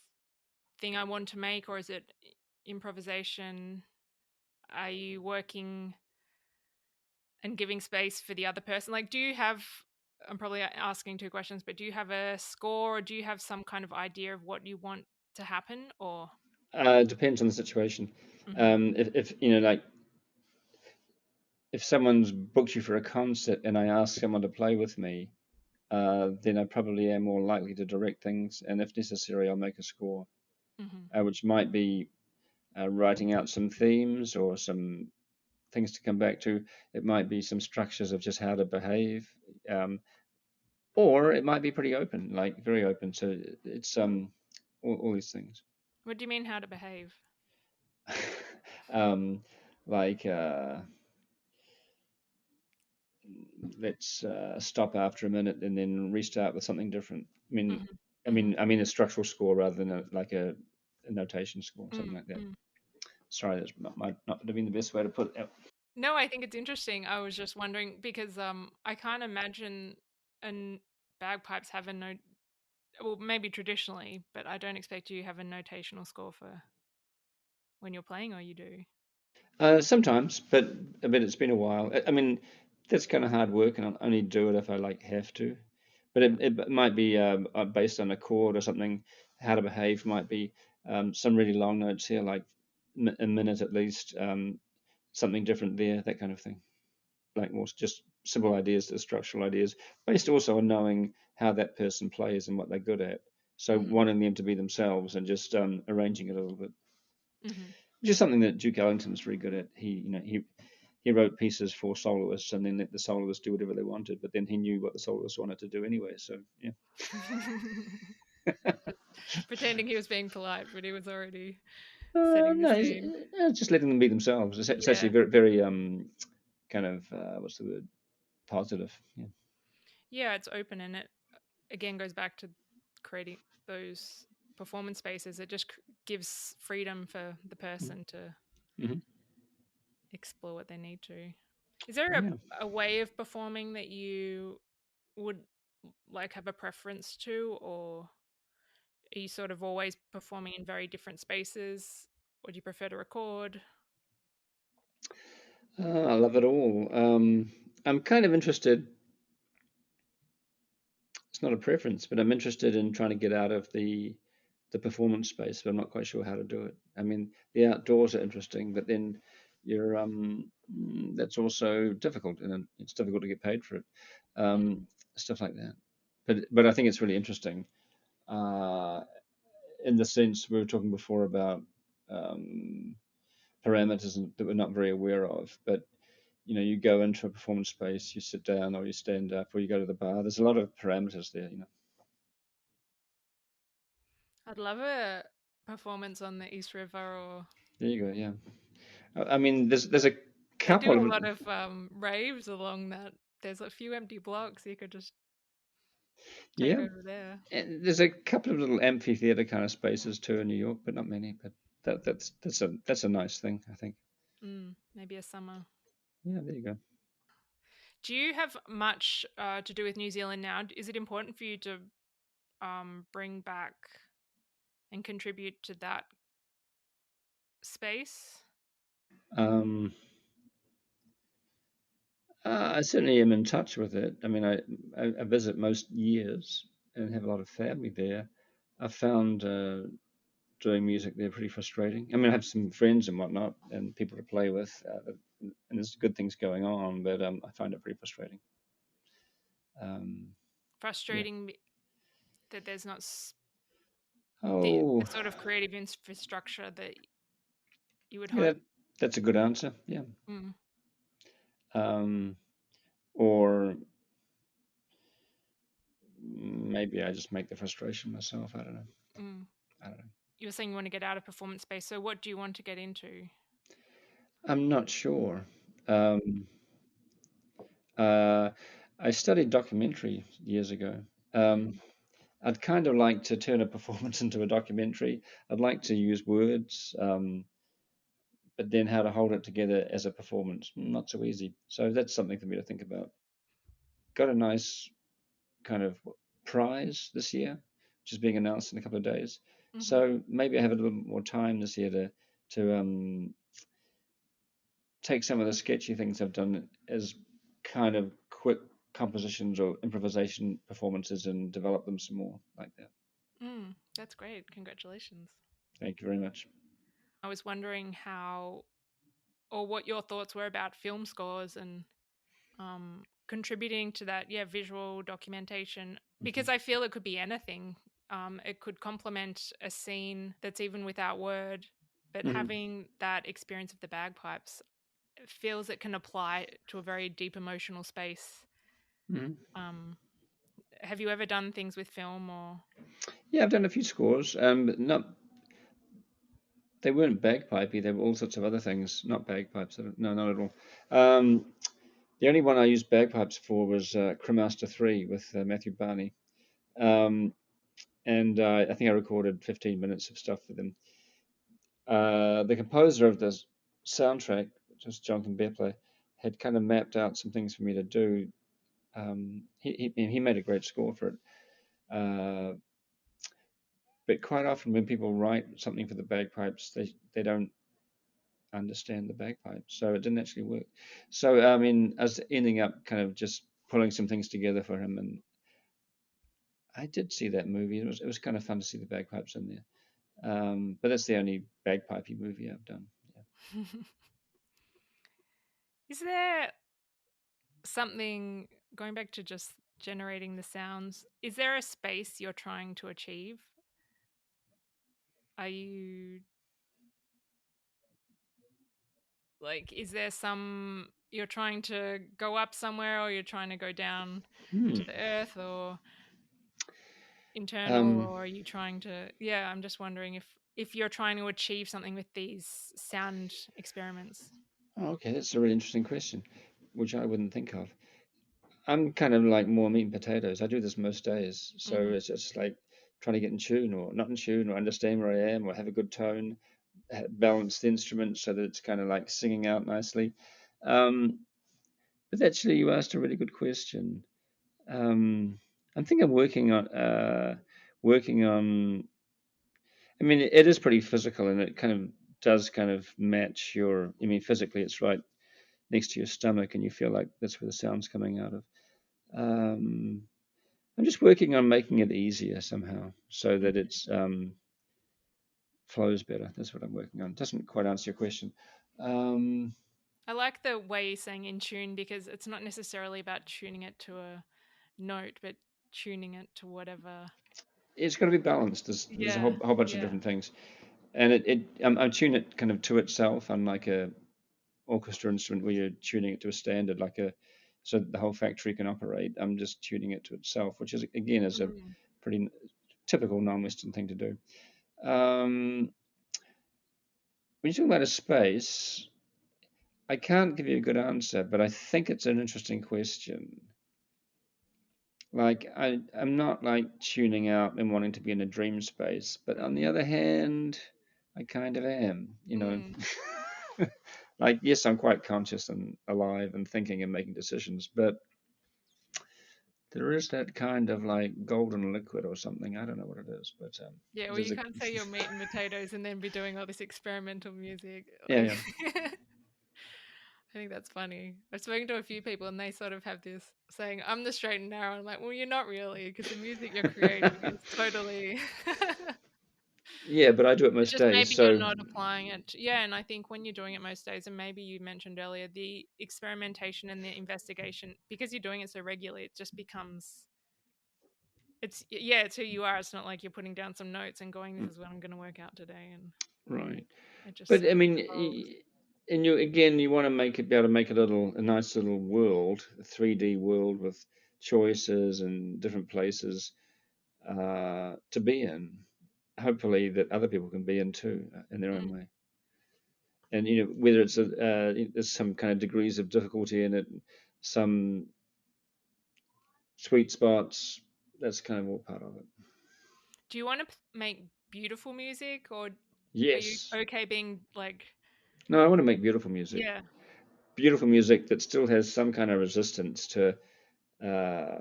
thing I want to make, or is it improvisation? Are you working and giving space for the other person? Like, do you have, I'm probably asking two questions, but do you have a score, or do you have some kind of idea of what you want to happen, or? It depends on the situation. Mhm. If like if someone's booked you for a concert and I ask someone to play with me, then I probably am more likely to direct things, and if necessary, I'll make a score, Mm-hmm. which might be writing out some themes or some things to come back to. It might be some structures of just how to behave, um, or it might be pretty open, like very open. So it's all these things. What do you mean how to behave? um, like let's stop after a minute and then restart with something different. Mm-hmm. Mm-hmm. I mean a structural score rather than a notation score, something like that. Mm-hmm. Sorry, that's not might not have been the best way to put it. No, I think it's interesting. I was just wondering because I can't imagine an bagpipes have a note. Well, maybe traditionally, but I don't expect you have a notational score for when you're playing, or you do. Sometimes, but it's been a while. I mean, that's kind of hard work, and I'll only do it if I like have to. But Yeah. it might be based on a chord or something. How to behave might be some really long notes here, like a minute at least. Something different there, that kind of thing. Like more just simple ideas to structural ideas, based also on knowing how that person plays and what they're good at. So Mm-hmm. wanting them to be themselves and just arranging it a little bit, Mm-hmm. which is something that Duke Ellington's really good at. He wrote pieces for soloists and then let the soloists do whatever they wanted, but then he knew what the soloists wanted to do anyway. So yeah, Just pretending he was being polite, but he was already setting the no, scene. just letting them be themselves. It's actually Yeah. very kind of what's the word, positive. Yeah. Yeah, it's open and it again goes back to creating those performance spaces. It just gives freedom for the person to Hmm. explore what they need to. Is there Yeah. a way of performing that you would like have a preference to, or are you sort of always performing in very different spaces, or do you prefer to record? I love it all. I'm kind of interested. It's not a preference, but I'm interested in trying to get out of the performance space, but I'm not quite sure how to do it. I mean, the outdoors are interesting, but then you're that's also difficult, and it's difficult to get paid for it, Mm. stuff like that. But I think it's really interesting uh, in the sense we were talking before about um, parameters that we're not very aware of, but you go into a performance space, you sit down or you stand up or you go to the bar. There's a lot of parameters there. I'd love a performance on the East River, or There you go. Yeah. I mean, there's a they do couple a of lot of raves along that. There's a few empty blocks you could just take yeah. over there. And there's a couple of little amphitheater kind of spaces too in New York, but not many. But that's a nice thing, I think. Maybe a summer. Yeah. There you go. Do you have much to do with New Zealand now? Is it important for you to bring back and contribute to that space? Um, I certainly am in touch with it. I mean, I visit most years and have a lot of family there. I found doing music there pretty frustrating. I mean, I have some friends and whatnot and people to play with, and there's good things going on, but I find it pretty frustrating. Um, yeah. Frustrating that there's not the Oh, sort of creative infrastructure that you would yeah, hope. that's a good answer. Yeah. Mm, Um, or maybe I just make the frustration myself. I don't know. mm. I don't know. You were saying you want to get out of performance space. So what do you want to get into? I'm not sure. Um, uh, I studied documentary years ago. Um, Mm, I'd kind of like to turn a performance into a documentary. I'd like to use words, but then how to hold it together as a performance, not so easy. So that's something for me to think about. Got a nice kind of prize this year, which is being announced in a couple of days. mm-hmm. So maybe I have a little bit more time this year to take some of the sketchy things I've done as kind of quick compositions or improvisation performances and develop them some more like that. That's great. Congratulations. Thank you very much. I was wondering how or what your thoughts were about film scores and contributing to that, visual documentation, Mm-hmm. because I feel it could be anything. It could complement a scene that's even without word, but Mm-hmm. having that experience of the bagpipes feels it can apply to a very deep emotional space. Mm-hmm. Um, have you ever done things with film or? Yeah, I've done a few scores. But not they weren't bagpipey. They were all sorts of other things. Not bagpipes. No, not at all. Um, the only one I used bagpipes for was Cremaster 3 with Matthew Barney. Um, and I think I recorded 15 minutes of stuff for them. The composer of the soundtrack, which was Jonathan Bepler, had kind of mapped out some things for me to do. He made a great score for it. But quite often when people write something for the bagpipes, they don't understand the bagpipes, so it didn't actually work. So I mean, I was ending up kind of just pulling some things together for him, and I did see that movie. It was kind of fun to see the bagpipes in there. But that's the only bagpipey movie I've done. Yeah. Is there something, going back to just generating the sounds, is there a space you're trying to achieve? Are you like, is there some, you're trying to go up somewhere, or you're trying to go down Hmm. to the earth, or internal, Um, or are you trying to, I'm just wondering if you're trying to achieve something with these sound experiments. okay, that's a really interesting question, which I wouldn't think of. I'm kind of like more meat and potatoes. I do this most days, so Mm. it's just like trying to get in tune or not in tune or understand where I am or have a good tone, balance the instrument so that it's kind of like singing out nicely. Um, but actually, you asked a really good question. Um, I'm thinking of working on. I mean, it is pretty physical, and it kind of does kind of match your. I mean, physically, it's right next to your stomach, and you feel like that's where the sound's coming out of. Um, I'm just working on making it easier somehow, so that it's flows better. That's what I'm working on. Doesn't quite answer your question. Um, I like the way you're saying in tune, because it's not necessarily about tuning it to a note, but tuning it to whatever. it's got to be balanced. There's a Yeah, whole bunch of yeah. different things, and I tune it kind of to itself, unlike a orchestra instrument where you're tuning it to a standard, like a so that the whole factory can operate. I'm just tuning it to itself, which is again is a Mm. pretty typical non-Western thing to do. Um, when you're talking about a space, I can't give you a good answer, but I think it's an interesting question. Like I'm not like tuning out and wanting to be in a dream space, but on the Mm. other hand, I kind of am, you know. Mm. Like yes, I'm quite conscious and alive and thinking and making decisions, but there is that kind of like golden liquid or something. I don't know what it is, but Yeah, well, there's you a can't say you're meat and potatoes and then be doing all this experimental music. yeah, Like, yeah. I think that's funny. I've spoken to a few people and they sort of have this saying, I'm the straight and narrow. I'm like, well, you're not really, because the music you're creating is totally. Yeah, but I do it It's most just days, maybe you're so not applying it. Yeah, and I think when you're doing it most days, and maybe you mentioned earlier, the experimentation and the investigation, because you're doing it so regularly, it just becomes. It's who you are. It's not like you're putting down some notes and going, "This is what I'm going to work out today," and right. it just But sort I of mean, evolves. and you again, you want to make it be able to make a nice little world, a 3D world with choices and different places to be in. Hopefully, that other people can be in too, in their own Mm. way. And you know, whether there's some kind of degrees of difficulty in it, some sweet spots. That's kind of all part of it. Do you want to make beautiful music, or are you Yes. okay being like, No, I want to make beautiful music. yeah, Beautiful music that still has some kind of resistance to uh,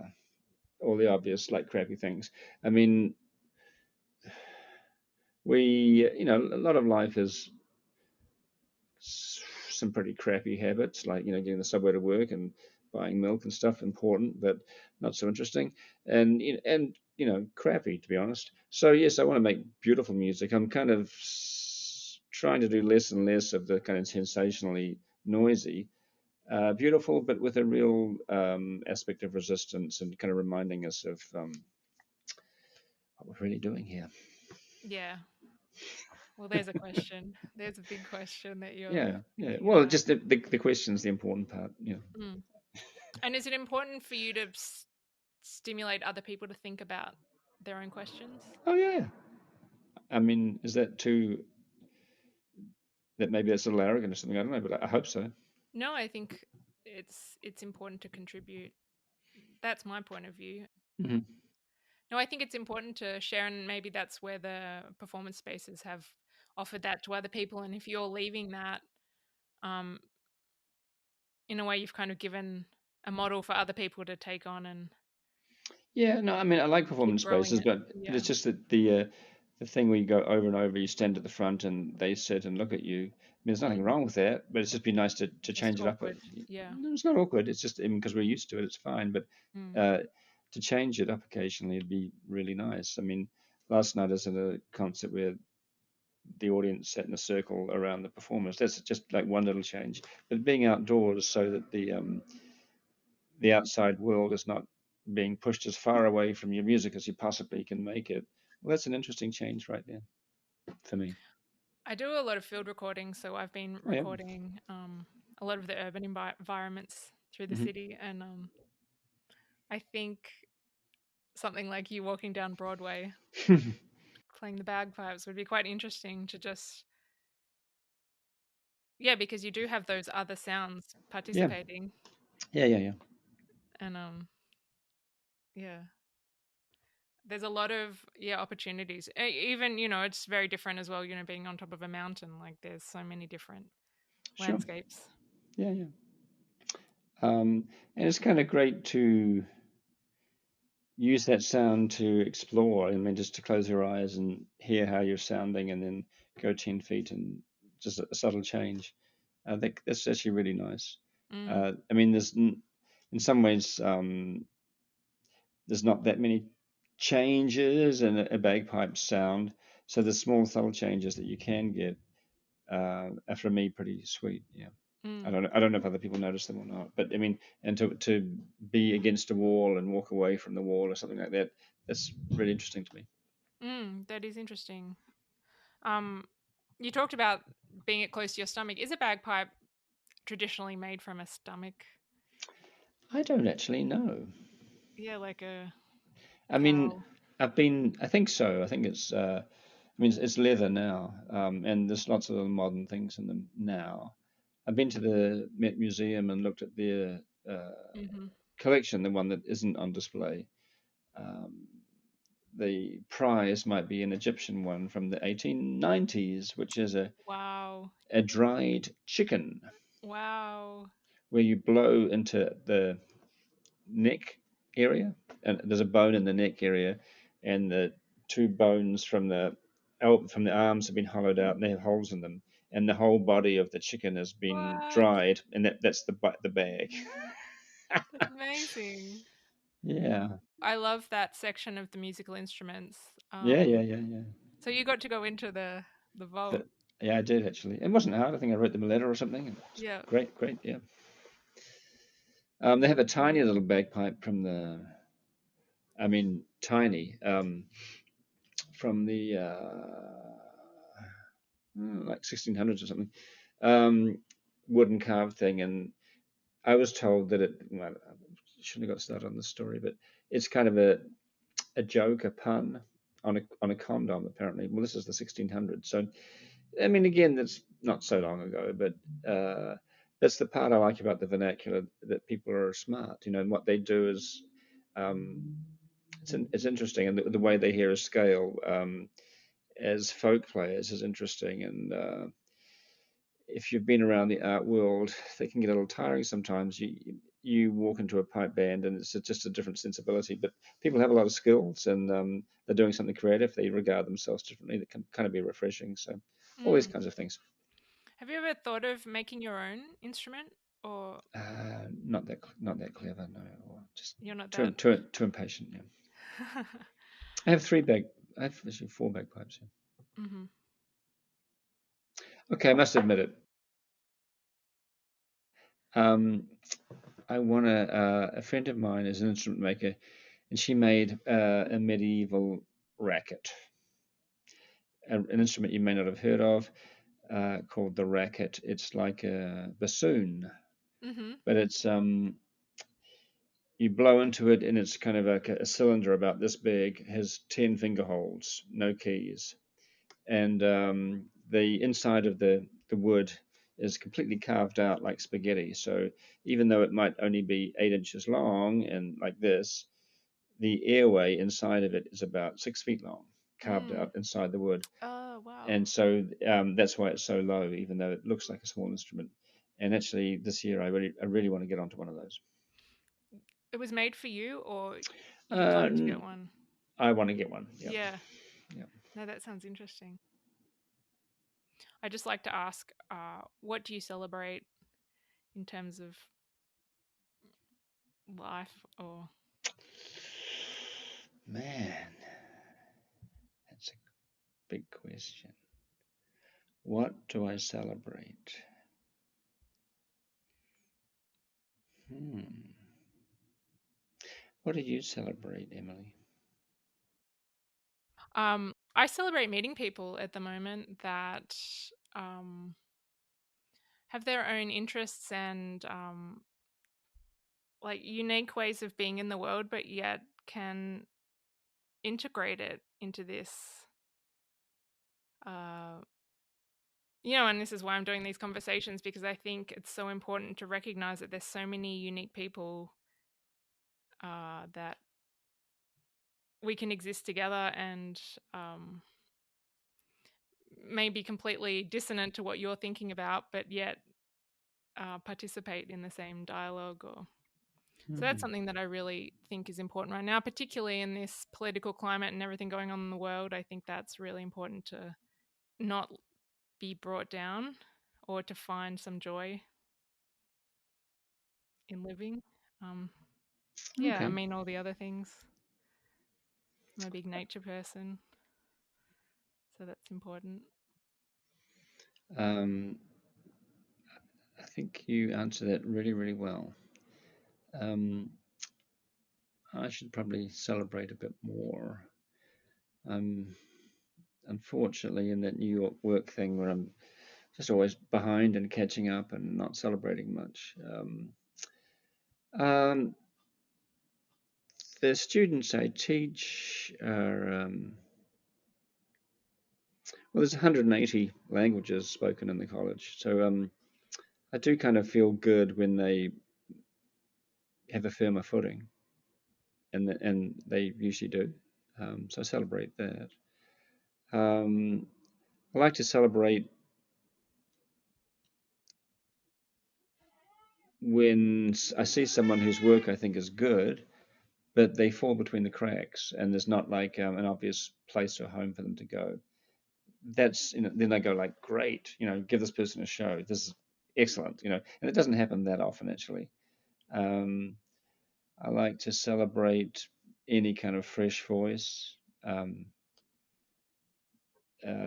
all the obvious, like crappy things. I mean, you know, a lot of life is some pretty crappy habits, like, you know, getting the subway to work and buying milk and stuff, important, but not so interesting. And, you know, crappy, to be honest. So, yes, I want to make beautiful music. I'm kind of trying to do less and less of the kind of sensationally noisy. beautiful, but with a real aspect of resistance and kind of reminding us of what we're really doing here. Yeah. Well, there's a question. There's a big question that you're Yeah, yeah. thinking Well, about. just the question's the important part. Yeah. Mm. And is it important for you to stimulate other people to think about their own questions? Oh yeah. I mean, is that too? That maybe that's a little arrogant or something. I don't know, but I hope so. No, I think it's important to contribute. That's my point of view. Hmm. No, I think it's important to share, and maybe that's where the performance spaces have offered that to other people. And if you're leaving that, um, in a way, you've kind of given a model for other people to take on and Yeah, no, I mean, I like keep performance growing spaces, it. but Yeah. it's just that the thing where you go over and over, you stand at the front and they sit and look at you. I mean, there's nothing Mm. wrong with that, but it's just been nice to It's just change it up. awkward. Yeah. No, it's not awkward. It's just, I mean, because we're used to it, it's fine. But Mm. uh, to change it up occasionally, it'd be really nice. I mean, last night I was at a concert where the audience sat in a circle around the performers. That's just like one little change. But being outdoors so that the outside world is not being pushed as far away from your music as you possibly can make it. Well, that's an interesting change right there for me. I do a lot of field recording, so I've been Oh, yeah. recording a lot of the urban environments through the Hmm. city, and I think something like you walking down Broadway playing the bagpipes would be quite interesting to just, yeah, because you do have those other sounds Yeah, participating, yeah, yeah, yeah. and yeah, there's a lot of opportunities. Even it's very different as well. Being on top of a mountain, like there's so many different Sure. landscapes. Yeah, yeah. And it's kind of great to use that sound to explore. I mean, just to close your eyes and hear how you're sounding, and then go 10 feet and just a subtle change. I think that's actually really nice. Mm, I mean, in some ways, there's not that many changes in a bagpipe sound. So the small subtle changes that you can get are for me pretty sweet. Yeah. mm, I don't know if other people notice them or not, but I mean, and to be against a wall and walk away from the wall or something like that, that's really interesting to me. that is interesting. Um, you talked about being it close to your stomach. Is a bagpipe traditionally made from a stomach? I don't actually know. Yeah, like a I mean, cow. I think so. I think I mean, it's leather now, and there's lots of other modern things in them now. I've been to the Met Museum and looked at their Hmm. collection, the one that isn't on display. Um, the prize might be an Egyptian one from the 1890s, which is Wow. a dried chicken Wow. where you blow into the neck area, and there's a bone in the neck area, and the two bones from the arms have been hollowed out, and they have holes in them, and the whole body of the chicken has been What? dried, and that's the bag. That's amazing. Yeah, I love that section of the musical instruments. yeah, yeah, yeah, yeah. So you got to go into the vault. But yeah, I did actually. It wasn't hard. I think I wrote them a letter or something. It's Yeah. great, great. Yeah. They Yeah, have a that's tiny amazing. little bagpipe I mean, tiny, from the like 1600s or something, um, wooden carved thing. And I was told that well, I shouldn't have got started on the story, but it's kind of a joke, a pun on a condom, apparently. Well, this is the 1600s. So, I mean, again, that's not so long ago, but that's the part I like about the vernacular, that people are smart, and what they do is um, it's interesting, and the way they hear a scale as folk players is interesting. And if you've been around the art world, they can get a little tiring sometimes. You walk into a pipe band and it's just a different sensibility. But people have a lot of skills, and they're doing something creative. They regard themselves differently. That can kind of be refreshing. So all these Mm. kinds of things. Have you ever thought of making your own instrument, or Not that clever, no. Or just you're not that? too impatient. Yeah. I have three bag. I have actually four bagpipes. Yeah. Hmm. Okay, I must admit it. I want a friend of mine is an instrument maker, and she made a medieval racket, an instrument you may not have heard of, called the racket. It's like a bassoon, Mm-hmm. but it's you blow into it, and it's kind of like a cylinder about this big, has 10 finger holes, no keys, and the inside of the wood is completely carved out like spaghetti. So even though it might only be 8 inches long and like this, the airway inside of it is about 6 feet long, carved Mm. out inside the wood. Oh, wow. And so that's why it's so low, even though it looks like a small instrument. And actually, this year I really want to get onto one of those. It was made for you, or you'd Uh, like to get one? I want to get one. Yep. Yeah. Yep. No, that sounds interesting. I just like to ask, what do you celebrate in terms of life, or Man, that's a big question. What do I celebrate? Hmm. What do you celebrate, Emily? I celebrate meeting people at the moment that um, have their own interests and like unique ways of being in the world, but yet can integrate it into this. Uh, and this is why I'm doing these conversations, because I think it's so important to recognize that there's so many unique people that we can exist together and may be completely dissonant to what you're thinking about, but yet participate in the same dialogue. So that's Hmm. something that I really think is important right now, particularly in this political climate and everything going on in the world. I think that's really important to not be brought down, or to find some joy in living. Yeah, I Okay. mean, all the other things. I'm a big nature person, so that's important. Um, I think you answered that really, really well. Um, I should probably celebrate a bit more. I'm unfortunately in that New York work thing where I'm just always behind and catching up and not celebrating much. Um, the students I teach are, well, there's 180 languages spoken in the college. So I do kind of feel good when they have a firmer footing, and they usually do. So I celebrate that. Um, I like to celebrate when I see someone whose work I think is good, but they fall between the cracks, and there's not like an obvious place or home for them to go. That's then I go like, great, give this person a show. This is excellent, and it doesn't happen that often actually. Um, I like to celebrate any kind of fresh voice, um,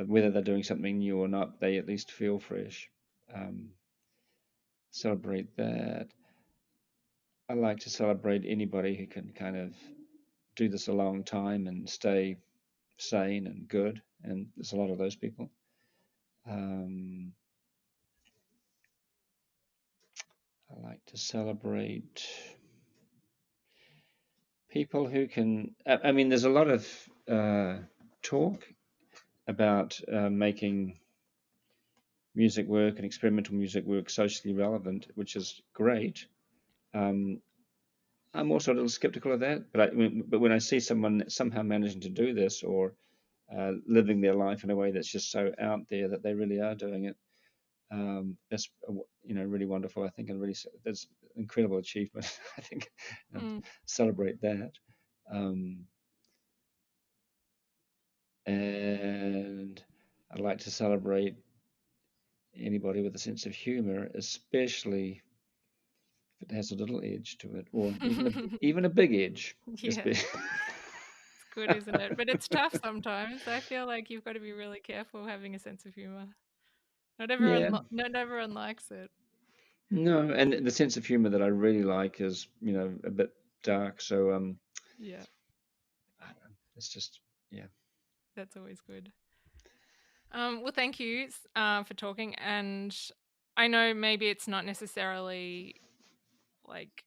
whether they're doing something new or not. They at least feel fresh. Um, Celebrate that. I like to celebrate anybody who can kind of do this a long time and stay sane and good, and there's a lot of those people. Um, I like to celebrate people who can. I mean, there's a lot of talk about making music work and experimental music work socially relevant, which is great. Um, I'm also a little skeptical of that, but when I see someone somehow managing to do this, or living their life in a way that's just so out there that they really are doing it, that's really wonderful. I think, and really that's incredible achievement. I think, and Mm. celebrate that. Um, and I'd like to celebrate anybody with a sense of humor, especially if it has a little edge to it, or even a big edge. Yeah, it's good, isn't it? But it's tough sometimes. I feel like you've got to be really careful having a sense of humor. Not everyone, Yeah, not everyone likes it. No, and the sense of humor that I really like is, a bit dark. So Yeah, I don't know, it's just, yeah. that's always good. Well, thank you for talking. And I know maybe it's not necessarily like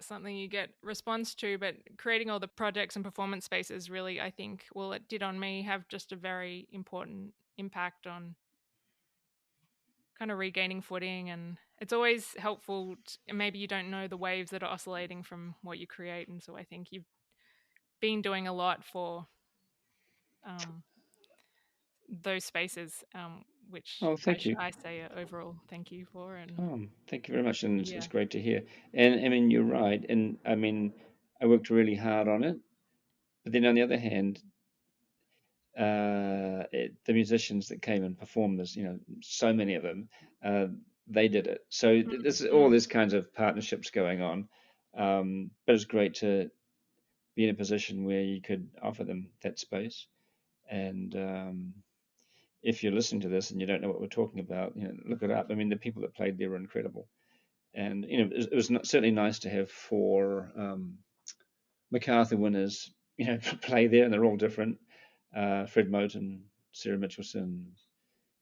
something you get response to, but creating all the projects and performance spaces really, I think, well, it did on me, have just a very important impact on kind of regaining footing. And it's always helpful. Maybe you don't know the waves that are oscillating from what you create. And so I think you've been doing a lot for um, those spaces, which Oh, thank you. I say overall thank you for. And Oh, thank you very much, and it's yeah. great to hear. And I mean, you're right, and I mean, I worked really hard on it, but then on the other hand, the musicians that came and performed this, so many of them, uh, they did it. So there's all Mm, these kinds of partnerships going on, but it's great to be in a position where you could offer them that space. And if you're listening to this and you don't know what we're talking about, look it up. I mean, the people that played there were incredible, and it was certainly nice to have four MacArthur winners, play there, and they're all different. Fred Moten, Sarah Mitchelson,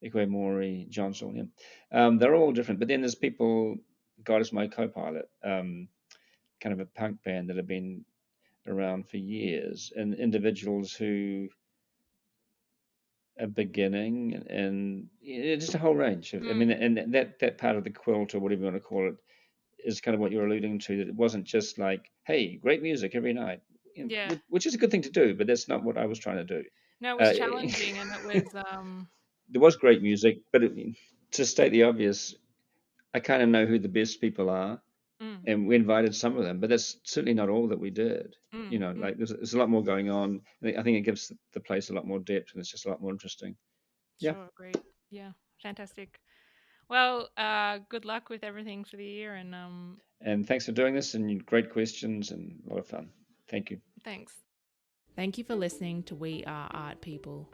Ikwe Mori, John Saul. They're all different. But then there's people. God is my co-pilot. Kind of a punk band that have been around for years, and individuals who are beginning, and just a whole range. I mm, mean, and that part of the quilt, or whatever you want to call it, is kind of what you're alluding to. That it wasn't just like, hey, great music every night, yeah. which is a good thing to do, but that's not what I was trying to do. No, it was Uh, challenging, and it was there was great music, but to state the obvious, I kind of know who the best people are, mm, and we invited some of them, but that's certainly not all that we did. mm. Like there's a lot more going on. I think it gives the place a lot more depth, and it's just a lot more interesting. Yeah, Sure, great. Yeah, fantastic. Well, good luck with everything for the year, and and thanks for doing this, and great questions, and a lot of fun. Thank you. thanks. Thank you for listening to We Are Art People.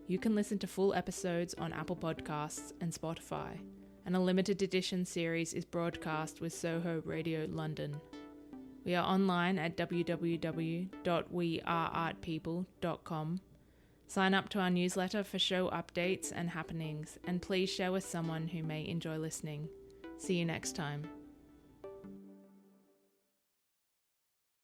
You can listen to full episodes on Apple Podcasts and Spotify, and a limited edition series is broadcast with Soho Radio London. We are online at www.weareartpeople.com. Sign up to our newsletter for show updates and happenings, and please share with someone who may enjoy listening. See you next time.